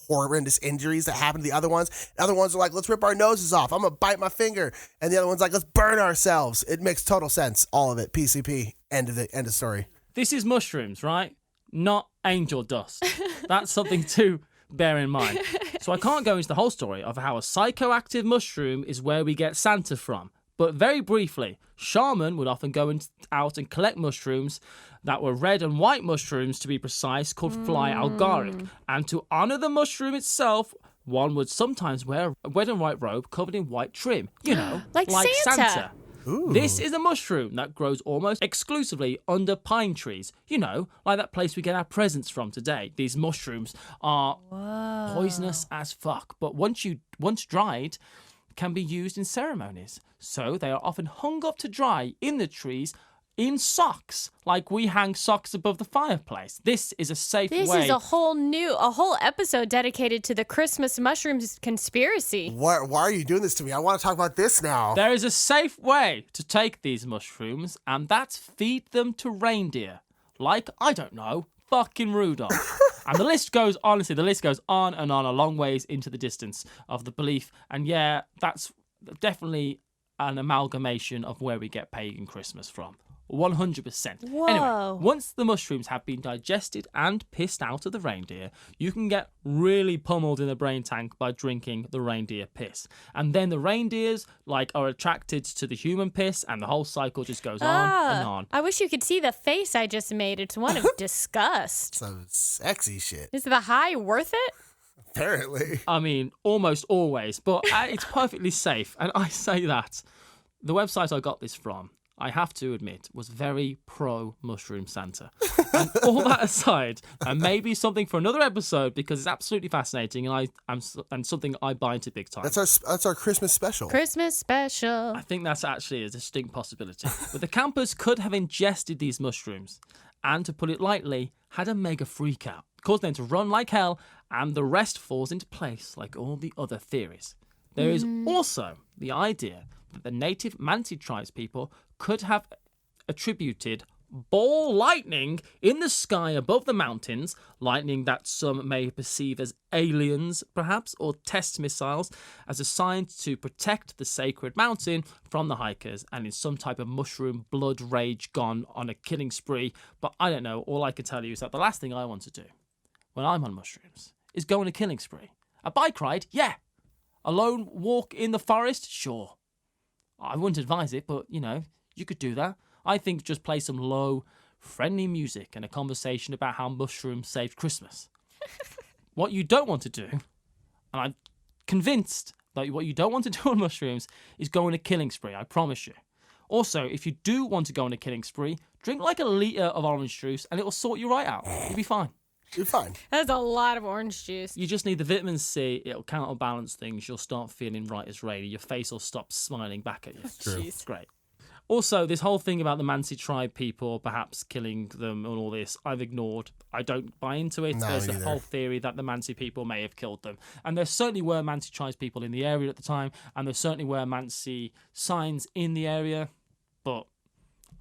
Speaker 4: horrendous injuries that happen to the other ones. The other ones are like, let's rip our noses off. I'm going to bite my finger. And the other one's like, let's burn ourselves. It makes total sense. All of it. PCP. End of story.
Speaker 1: This is mushrooms, right? Not angel dust. That's something to bear in mind. So I can't go into the whole story of how a psychoactive mushroom is where we get Santa from. But very briefly, shaman would often go out and collect mushrooms that were red and white mushrooms, to be precise, called fly algaric. And to honor the mushroom itself, one would sometimes wear a red and white robe covered in white trim.
Speaker 3: Like Santa.
Speaker 4: Ooh.
Speaker 1: This is a mushroom that grows almost exclusively under pine trees. Like that place we get our presents from today. These mushrooms are poisonous as fuck, but once dried, can be used in ceremonies. So they are often hung up to dry in the trees in socks, like we hang socks above the fireplace. This is a safe way.
Speaker 3: This is a whole episode dedicated to the Christmas mushrooms conspiracy.
Speaker 4: Why are you doing this to me? I want to talk about this now.
Speaker 1: There is a safe way to take these mushrooms, and that's feed them to reindeer. Like, I don't know, fucking Rudolph. And the list goes on and on a long ways into the distance of the belief. And yeah, that's definitely an amalgamation of where we get pagan Christmas from. 100%.
Speaker 3: Whoa.
Speaker 1: Anyway, once the mushrooms have been digested and pissed out of the reindeer, you can get really pummeled in the brain tank by drinking the reindeer piss. And then the reindeers are attracted to the human piss, and the whole cycle just goes on and on.
Speaker 3: I wish you could see the face I just made. It's one of disgust.
Speaker 4: Some sexy shit.
Speaker 3: Is the high worth it?
Speaker 4: Apparently.
Speaker 1: I mean, almost always, but it's perfectly safe. And I say that. The website I got this from, I have to admit, was very pro Mushroom Santa. And all that aside, and maybe something for another episode because it's absolutely fascinating and something I buy into big time.
Speaker 4: That's our Christmas special.
Speaker 3: Christmas special.
Speaker 1: I think that's actually a distinct possibility. But the campers could have ingested these mushrooms and, to put it lightly, had a mega freak out, caused them to run like hell, and the rest falls into place like all the other theories. There is also the idea that the native Mansi tribes people could have attributed ball lightning in the sky above the mountains, lightning that some may perceive as aliens, perhaps, or test missiles, as a sign to protect the sacred mountain from the hikers, and in some type of mushroom blood rage gone on a killing spree. But I don't know. All I can tell you is that the last thing I want to do when I'm on mushrooms is go on a killing spree. A bike ride? Yeah. A lone walk in the forest? Sure. I wouldn't advise it, but, you could do that. I think just play some low, friendly music and a conversation about how mushrooms saved Christmas. What you don't want to do, and I'm convinced that what you don't want to do on mushrooms is go on a killing spree, I promise you. Also, if you do want to go on a killing spree, drink like a litre of orange juice and it'll sort you right out. You'll be fine.
Speaker 4: You're fine.
Speaker 3: That's a lot of orange juice.
Speaker 1: You just need the vitamin C. It'll counterbalance things. You'll start feeling right as rain. Your face will stop smiling back at you.
Speaker 3: Jeez.
Speaker 1: Great. Also, this whole thing about the Mansi tribe people perhaps killing them and all this, I've ignored. I don't buy into it.
Speaker 4: No,
Speaker 1: There's
Speaker 4: either.
Speaker 1: a whole theory that the Mansi people may have killed them. And there certainly were Mansi tribes people in the area at the time, and there certainly were Mansi signs in the area, but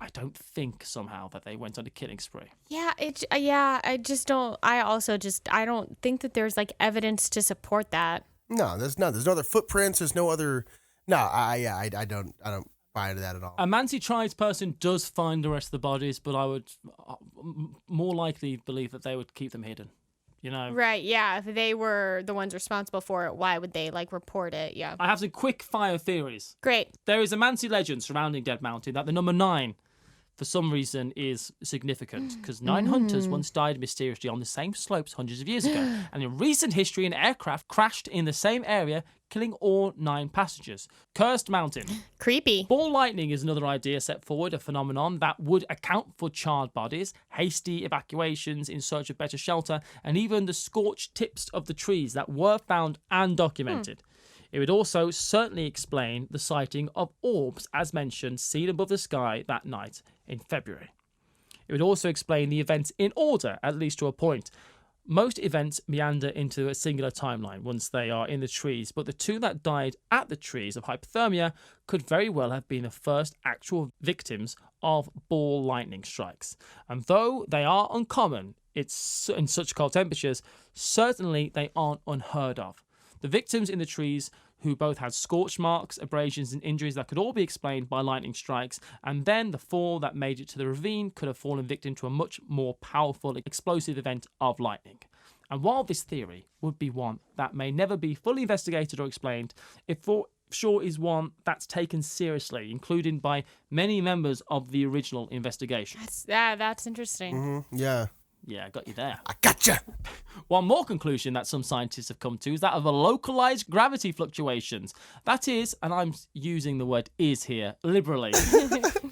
Speaker 1: I don't think somehow that they went on a killing spree.
Speaker 3: I just don't. I don't think that there's like evidence to support that.
Speaker 4: No, there's no other footprints. There's no other. No, I don't buy into that at all.
Speaker 1: A Mansi tribes person does find the rest of the bodies, but I would more likely believe that they would keep them hidden.
Speaker 3: Right, yeah. If they were the ones responsible for it, why would they report it? Yeah.
Speaker 1: I have some quick fire theories.
Speaker 3: Great.
Speaker 1: There is a Mansi legend surrounding Dead Mountain that the number 9, for some reason, is significant because 9 hunters once died mysteriously on the same slopes hundreds of years ago. And in recent history, an aircraft crashed in the same area, killing all 9 passengers. Cursed Mountain.
Speaker 3: Creepy.
Speaker 1: Ball lightning is another idea set forward, a phenomenon that would account for charred bodies, hasty evacuations in search of better shelter, and even the scorched tips of the trees that were found and documented. It would also certainly explain the sighting of orbs, as mentioned, seen above the sky that night in February. It would also explain the events in order, at least to a point. Most events meander into a singular timeline once they are in the trees, but the 2 that died at the trees of hypothermia could very well have been the first actual victims of ball lightning strikes. And though they are uncommon in such cold temperatures, certainly they aren't unheard of. The victims in the trees who both had scorch marks, abrasions and injuries that could all be explained by lightning strikes, and then the 4 that made it to the ravine could have fallen victim to a much more powerful explosive event of lightning. And while this theory would be one that may never be fully investigated or explained, it for sure is one that's taken seriously, including by many members of the original investigation.
Speaker 3: That's interesting.
Speaker 4: Mm-hmm. Yeah.
Speaker 1: Yeah, I got you there.
Speaker 4: I gotcha.
Speaker 1: One more conclusion that some scientists have come to is that of a localized gravity fluctuations. That is, and I'm using the word is here liberally,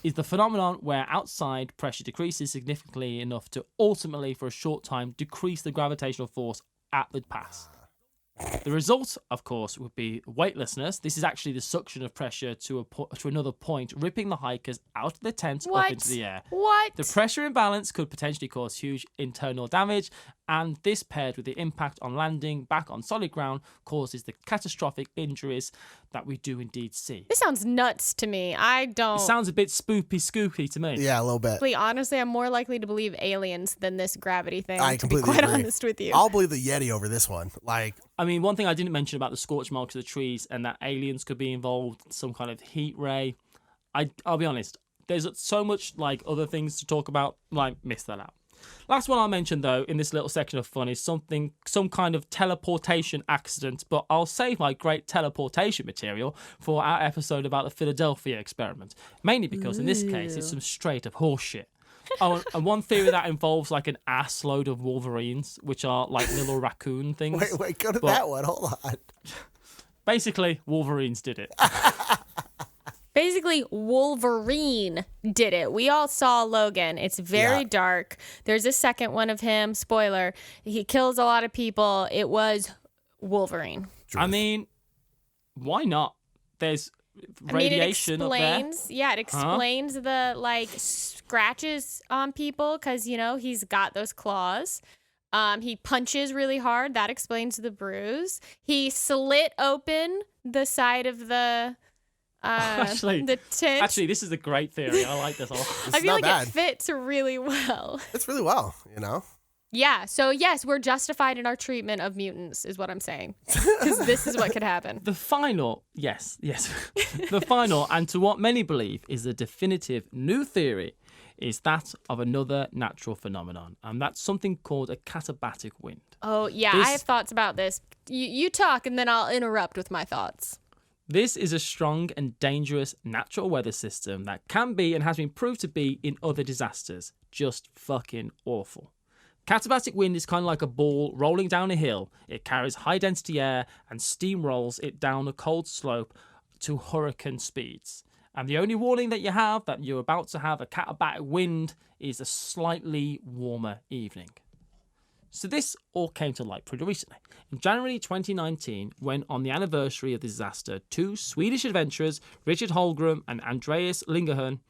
Speaker 1: is the phenomenon where outside pressure decreases significantly enough to ultimately, for a short time, decrease the gravitational force at the pass. The result, of course, would be weightlessness. This is actually the suction of pressure to another point, ripping the hikers out of the tent up into the air.
Speaker 3: What?
Speaker 1: The pressure imbalance could potentially cause huge internal damage, and this paired with the impact on landing back on solid ground causes the catastrophic injuries that we do indeed see.
Speaker 3: This sounds nuts to me. I don't.
Speaker 1: It sounds a bit spoopy to me.
Speaker 4: Yeah, a little bit.
Speaker 3: Honestly, I'm more likely to believe aliens than this gravity thing.
Speaker 4: I
Speaker 3: to be
Speaker 4: completely
Speaker 3: quite
Speaker 4: agree.
Speaker 3: honest with you.
Speaker 4: I'll believe the Yeti over this one.
Speaker 1: I mean, one thing I didn't mention about the scorch marks of the trees and that aliens could be involved, some kind of heat ray. I'll be honest, there's so much other things to talk about, miss that out. Last one I'll mention, though, in this little section of fun is some kind of teleportation accident, but I'll save my great teleportation material for our episode about the Philadelphia experiment, mainly because in this case it's some straight up horseshit. Oh, and one theory that involves like an ass load of wolverines, which are like little raccoon things.
Speaker 4: Wait, go to that one. Hold on.
Speaker 1: Basically, wolverines did it.
Speaker 3: Basically, Wolverine did it. We all saw Logan. It's very dark. There's a second one of him. Spoiler. He kills a lot of people. It was Wolverine.
Speaker 1: I mean, why not? There's radiation up there.
Speaker 3: It explains the like scratches on people because, you know, he's got those claws. He punches really hard. That explains the bruise. He slit open the side of the tent.
Speaker 1: Actually, this is a great theory. I like this a lot.
Speaker 3: I feel like
Speaker 4: bad.
Speaker 3: it fits really well.
Speaker 4: It's really well, you know?
Speaker 3: Yeah. So, yes, we're justified in our treatment of mutants, is what I'm saying. Because this is what could happen.
Speaker 1: The final, yes. The final, and to what many believe is the definitive new theory, is that of another natural phenomenon. And that's something called a Catabolic Wind.
Speaker 3: Oh, yeah. I have thoughts about this. You talk, and then I'll interrupt with my thoughts.
Speaker 1: This is a strong and dangerous natural weather system that can be and has been proved to be in other disasters just fucking awful. Catabolic wind is kind of like a ball rolling down a hill. It carries high density air and steamrolls it down a cold slope to hurricane speeds. And the only warning that you have that you're about to have a catabolic wind is a slightly warmer evening. So this all came to light pretty recently. In January 2019, when on the anniversary of the disaster, two Swedish adventurers, Richard Holmgren and Andreas Liljegren,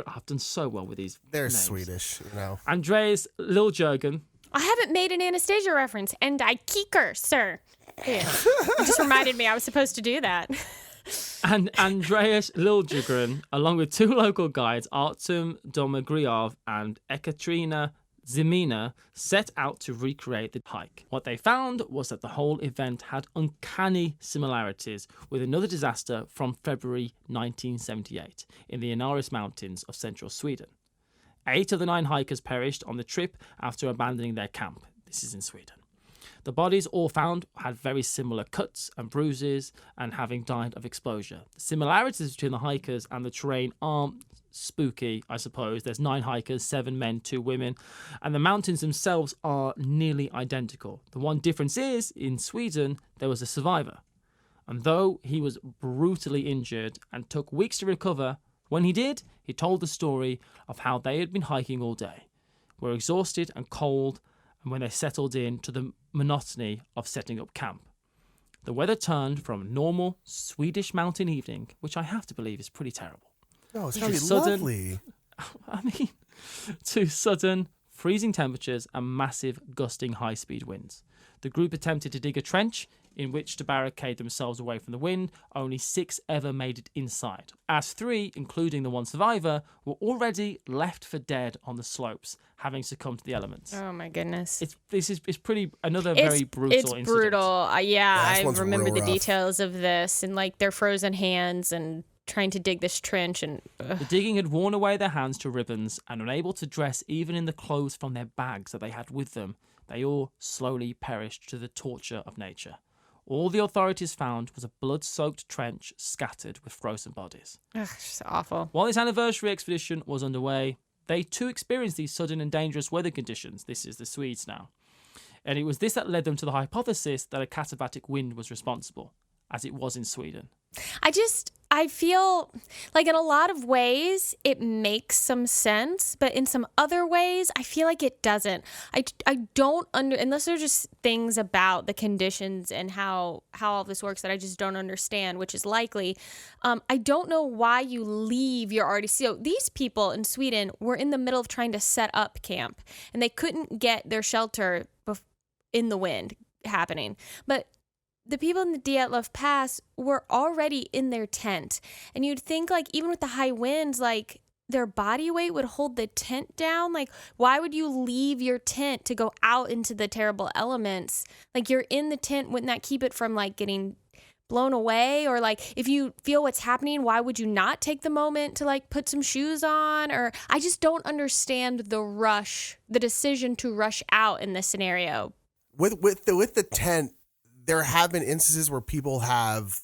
Speaker 1: I've done so well with these
Speaker 4: They're
Speaker 1: names.
Speaker 4: Swedish, you know.
Speaker 1: Andreas Liljegren.
Speaker 3: I haven't made an Anastasia reference, and I kicker, sir. Yeah. It just reminded me I was supposed to do that.
Speaker 1: And Andreas Liljegren, along with two local guides, Artem Domagriov and Ekaterina Zimina, set out to recreate the hike. What they found was that the whole event had uncanny similarities with another disaster from February 1978 in the Inaris Mountains of central Sweden. 8 of the 9 hikers perished on the trip after abandoning their camp. This is in Sweden. The bodies all found had very similar cuts and bruises and having died of exposure. The similarities between the hikers and the terrain aren't spooky, I suppose. There's 9 hikers, 7 men, 2 women, and the mountains themselves are nearly identical. The one difference is, in Sweden, there was a survivor. And though he was brutally injured and took weeks to recover, when he did, he told the story of how they had been hiking all day, were exhausted and cold, and when they settled in to the monotony of setting up camp. The weather turned from a normal Swedish mountain evening, which I have to believe is pretty terrible.
Speaker 4: Oh, it's going to be lovely.
Speaker 1: To sudden freezing temperatures and massive gusting high-speed winds. The group attempted to dig a trench in which to barricade themselves away from the wind. Only 6 ever made it inside, as 3, including the one survivor, were already left for dead on the slopes, having succumbed to the elements.
Speaker 3: Oh my goodness!
Speaker 1: It's very brutal.
Speaker 3: It's
Speaker 1: incident.
Speaker 3: brutal. I
Speaker 4: one's
Speaker 3: remember
Speaker 4: real
Speaker 3: the
Speaker 4: rough.
Speaker 3: details of this and like their frozen hands and trying to dig this trench and.
Speaker 1: The digging had worn away their hands to ribbons, and unable to dress even in the clothes from their bags that they had with them, they all slowly perished to the torture of nature. All the authorities found was a blood-soaked trench scattered with frozen bodies.
Speaker 3: Ugh, it's awful.
Speaker 1: While this anniversary expedition was underway, they too experienced these sudden and dangerous weather conditions. This is the Swedes now. And it was this that led them to the hypothesis that a catabolic wind was responsible, as it was in Sweden.
Speaker 3: I feel like in a lot of ways it makes some sense, but in some other ways I feel like it doesn't. I don't unless there's just things about the conditions and how all this works that I just don't understand, which is likely. I don't know why you leave your already. So these people in Sweden were in the middle of trying to set up camp and they couldn't get their shelter in the wind happening. But the people in the Dyatlov Pass were already in their tent. And you'd think, like, even with the high winds, like, their body weight would hold the tent down. Like, why would you leave your tent to go out into the terrible elements? Like, you're in the tent. Wouldn't that keep it from, like, getting blown away? Or, like, if you feel what's happening, why would you not take the moment to, like, put some shoes on? Or I just don't understand the decision to rush out in this scenario.
Speaker 4: With the tent, there have been instances where people have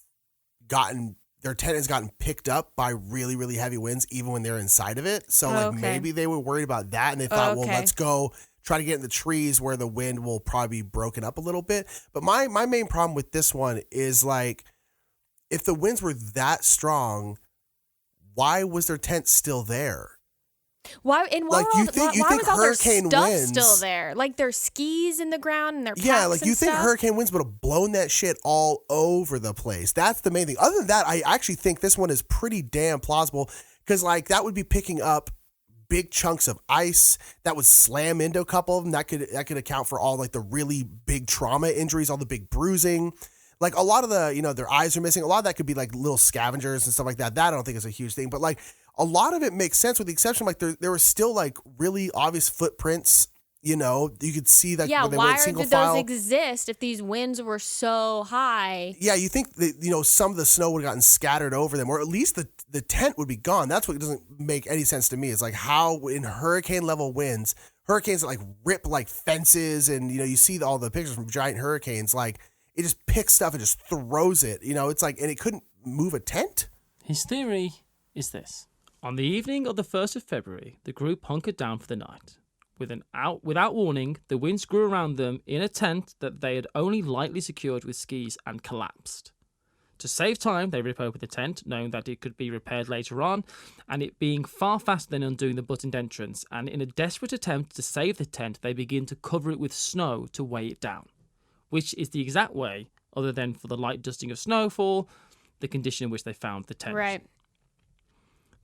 Speaker 4: gotten their tent has gotten picked up by really, really heavy winds, even when they're inside of it. So like maybe they were worried about that, and they thought, well, let's go try to get in the trees where the wind will probably be broken up a little bit. But my main problem with this one is like, if the winds were that strong, why was their tent still there?
Speaker 3: Why was all their stuff
Speaker 4: winds,
Speaker 3: still there? Like their skis in the ground and their packs
Speaker 4: like you
Speaker 3: and
Speaker 4: think
Speaker 3: stuff?
Speaker 4: hurricane winds would have blown that shit all over the place. That's the main thing. Other than that, I actually think this one is pretty damn plausible, because like that would be picking up big chunks of ice that would slam into a couple of them. That could account for all like the really big trauma injuries, all the big bruising. Like a lot of the, their eyes are missing. A lot of that could be like little scavengers and stuff like that. That I don't think is a huge thing, but like a lot of it makes sense, with the exception like there were still like really obvious footprints. You could see that.
Speaker 3: Yeah,
Speaker 4: when they
Speaker 3: why
Speaker 4: went single
Speaker 3: did
Speaker 4: file.
Speaker 3: those exist if these winds were so high?
Speaker 4: Yeah, you think that some of the snow would have gotten scattered over them, or at least the tent would be gone. That's what doesn't make any sense to me. Is like how in hurricane level winds, hurricanes that like rip like fences, and you see all the pictures from giant hurricanes, like it just picks stuff and just throws it. It's like, and it couldn't move a tent.
Speaker 1: His theory is this. On the evening of the 1st of February, the group hunkered down for the night. Without warning, the winds grew around them in a tent that they had only lightly secured with skis and collapsed. To save time, they rip open the tent, knowing that it could be repaired later on, and it being far faster than undoing the buttoned entrance, and in a desperate attempt to save the tent, they begin to cover it with snow to weigh it down, which is the exact way, other than for the light dusting of snowfall, the condition in which they found the tent.
Speaker 3: Right.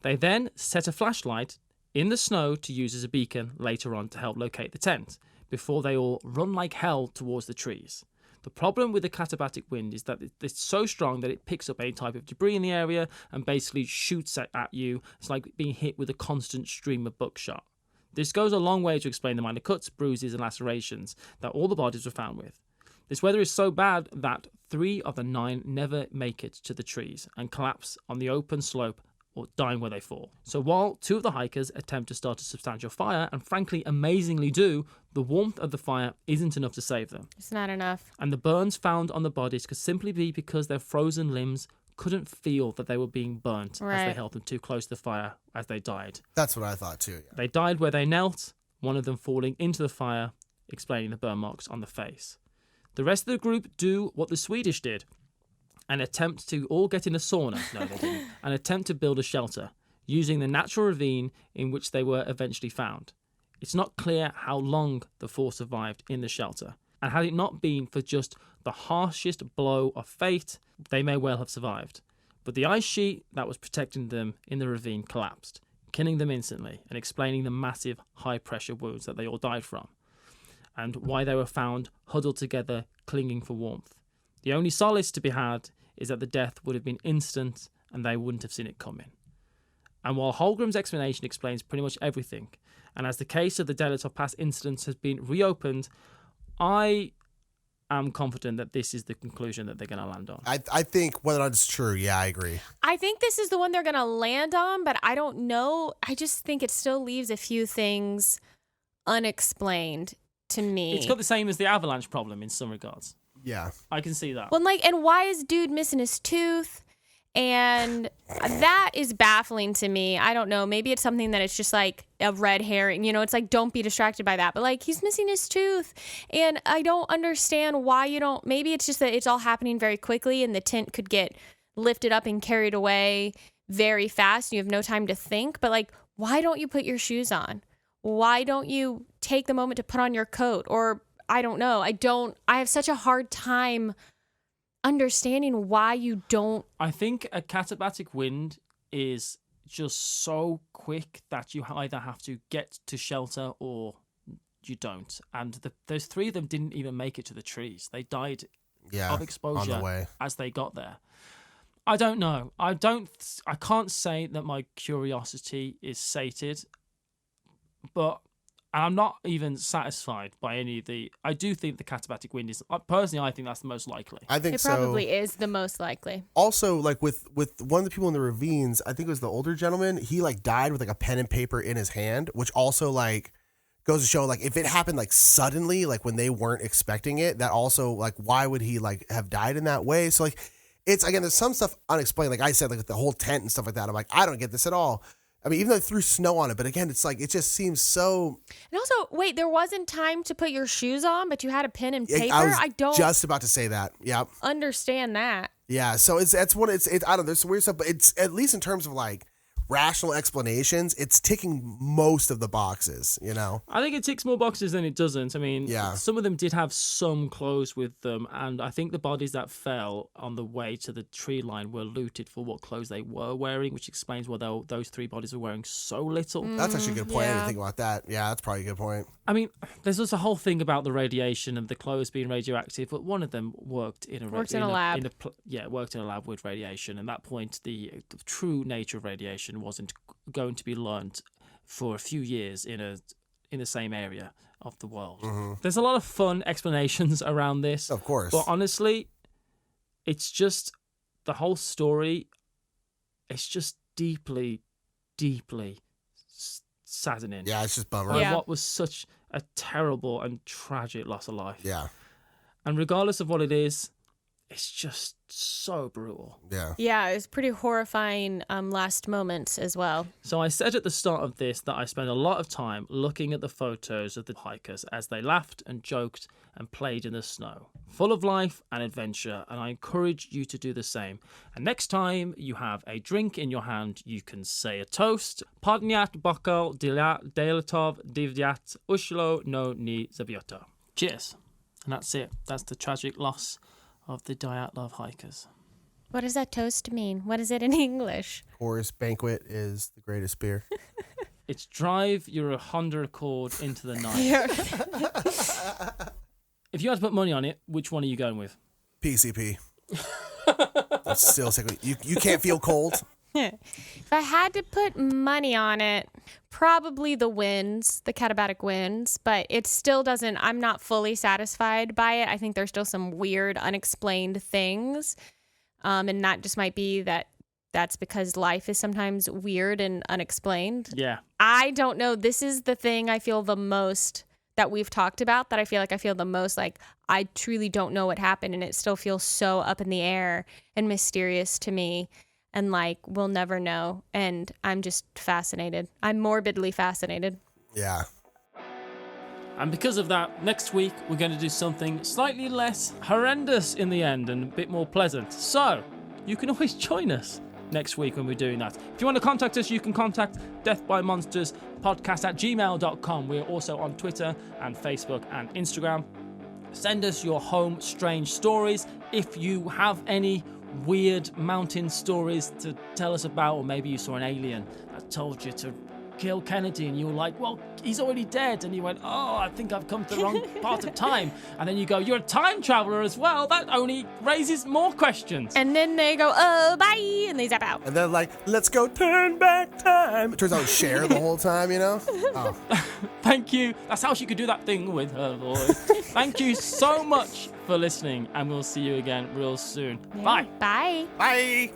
Speaker 1: They then set a flashlight in the snow to use as a beacon later on to help locate the tent, before they all run like hell towards the trees. The problem with the Catabolic Wind is that it's so strong that it picks up any type of debris in the area and basically shoots at you. It's like being hit with a constant stream of buckshot. This goes a long way to explain the minor cuts, bruises and lacerations that all the bodies were found with. This weather is so bad that 3 of the 9 never make it to the trees and collapse on the open slope, or dying where they fall. So while 2 of the hikers attempt to start a substantial fire, and frankly amazingly do, the warmth of the fire isn't enough to save them.
Speaker 3: It's not enough.
Speaker 1: And the burns found on the bodies could simply be because their frozen limbs couldn't feel that they were being burnt as they held them too close to the fire as they died.
Speaker 4: That's what I thought too. Yeah.
Speaker 1: They died where they knelt, one of them falling into the fire, explaining the burn marks on the face. The rest of the group do what the Swedish did, and attempt to all get in a sauna. No, they didn't. And attempt to build a shelter, using the natural ravine in which they were eventually found. It's not clear how long the 4 survived in the shelter, and had it not been for just the harshest blow of fate, they may well have survived. But the ice sheet that was protecting them in the ravine collapsed, killing them instantly, and explaining the massive high-pressure wounds that they all died from, and why they were found huddled together, clinging for warmth. The only solace to be had is that the death would have been instant and they wouldn't have seen it coming. And while Holgrim's explanation explains pretty much everything, and as the case of the Dyatlov Pass Incident has been reopened, I am confident that this is the conclusion that they're going to land on.
Speaker 4: I think whether or not it's true, yeah, I agree.
Speaker 3: I think this is the one they're going to land on, but I don't know. I just think it still leaves a few things unexplained to me.
Speaker 1: It's got the same as the avalanche problem in some regards.
Speaker 4: Yeah.
Speaker 1: I can see that.
Speaker 3: Well, and why is dude missing his tooth? And that is baffling to me. I don't know. Maybe it's something that it's just like a red herring. It's like, don't be distracted by that. But like, he's missing his tooth. And I don't understand why you don't. Maybe it's just that it's all happening very quickly and the tent could get lifted up and carried away very fast. You have no time to think. But like, why don't you put your shoes on? Why don't you take the moment to put on your coat? Or I don't know. I have such a hard time understanding why you don't.
Speaker 1: I think a Catabolic Wind is just so quick that you either have to get to shelter or you don't. And those 3 of them didn't even make it to the trees. They died of exposure
Speaker 4: on the way
Speaker 1: as they got there. I don't know. I can't say that my curiosity is sated, but I'm not even satisfied by any of the. I do think the Catabolic Wind is. Personally, I think that's the most likely.
Speaker 4: I think
Speaker 3: it probably is the most likely.
Speaker 4: Also, like with one of the people in the ravines, I think it was the older gentleman. He like died with like a pen and paper in his hand, which also like goes to show like if it happened like suddenly, like when they weren't expecting it, that also like why would he like have died in that way? So like it's, again, there's some stuff unexplained. Like I said, like with the whole tent and stuff like that. I'm like, I don't get this at all. I mean, even though they threw snow on it, but again, it's like, it just seems so.
Speaker 3: And also, wait, there wasn't time to put your shoes on, but you had a pen and paper?
Speaker 4: I
Speaker 3: don't
Speaker 4: just about to say that. Yep.
Speaker 3: understand that.
Speaker 4: Yeah. So it's I don't know, there's some weird stuff, but it's, at least in terms of like rational explanations, it's ticking most of the boxes, you know?
Speaker 1: I think it ticks more boxes than it doesn't. I mean,
Speaker 4: Yeah.
Speaker 1: some of them did have some clothes with them, and I think the bodies that fell on the way to the tree line were looted for what clothes they were wearing, which explains why those 3 bodies were wearing so little.
Speaker 4: That's actually a good point. I
Speaker 3: yeah.
Speaker 4: didn't think about that. Yeah, that's probably a good point.
Speaker 1: I mean, there's also a whole thing about the radiation and the clothes being radioactive, but one of them worked in a lab. Worked in a lab with radiation. And at that point, the true nature of radiation wasn't going to be learned for a few years in the same area of the world.
Speaker 4: Mm-hmm.
Speaker 1: There's a lot of fun explanations around this.
Speaker 4: Of course.
Speaker 1: But honestly, it's just the whole story. It's just deeply, deeply saddening.
Speaker 4: Yeah, it's just bummer.
Speaker 3: Yeah.
Speaker 1: What was such a terrible and tragic loss of life.
Speaker 4: Yeah.
Speaker 1: And regardless of what it is, it's just so brutal.
Speaker 4: Yeah.
Speaker 3: Yeah, it was pretty horrifying last moments as well.
Speaker 1: So I said at the start of this that I spent a lot of time looking at the photos of the hikers as they laughed and joked and played in the snow, full of life and adventure, and I encourage you to do the same. And next time you have a drink in your hand, you can say a toast. Podniat bokal Dyatlov Divyat Ushlo no ni Zabiota. Cheers. And that's it. That's the tragic loss of the Dyatlov hikers.
Speaker 3: What does that toast mean? What is it in English?
Speaker 4: Horse Banquet is the greatest beer.
Speaker 1: It's drive your Honda Accord into the night. If you had to put money on it, which one are you going with?
Speaker 4: PCP. That's still sick. You can't feel cold.
Speaker 3: If I had to put money on it, probably the winds, the Catabolic Winds, but it still doesn't, I'm not fully satisfied by it. I think there's still some weird, unexplained things. And that just might be that's because life is sometimes weird and unexplained.
Speaker 1: Yeah.
Speaker 3: I don't know. This is the thing I feel the most that we've talked about, that I feel the most like I truly don't know what happened, and it still feels so up in the air and mysterious to me. And like, we'll never know. And I'm just fascinated. I'm morbidly fascinated.
Speaker 4: Yeah.
Speaker 1: And because of that, next week we're going to do something slightly less horrendous in the end and a bit more pleasant. So you can always join us next week when we're doing that. If you want to contact us, you can contact deathbymonsterspodcast@gmail.com. We're also on Twitter and Facebook and Instagram. Send us your home strange stories. If you have any weird mountain stories to tell us about, or maybe you saw an alien that told you to kill Kennedy and you were like, well, he's already dead, and you went, oh, I think I've come to the wrong part of time, and then you go, you're a time traveler as well, that only raises more questions.
Speaker 3: And then they go, oh, bye, and they zap out.
Speaker 4: And then like, let's go turn back time. It turns out Cher the whole time, you know? Oh.
Speaker 1: Thank you. That's how she could do that thing with her voice. Thank you so much for listening, and we'll see you again real soon. Bye.
Speaker 3: Bye.
Speaker 4: Bye.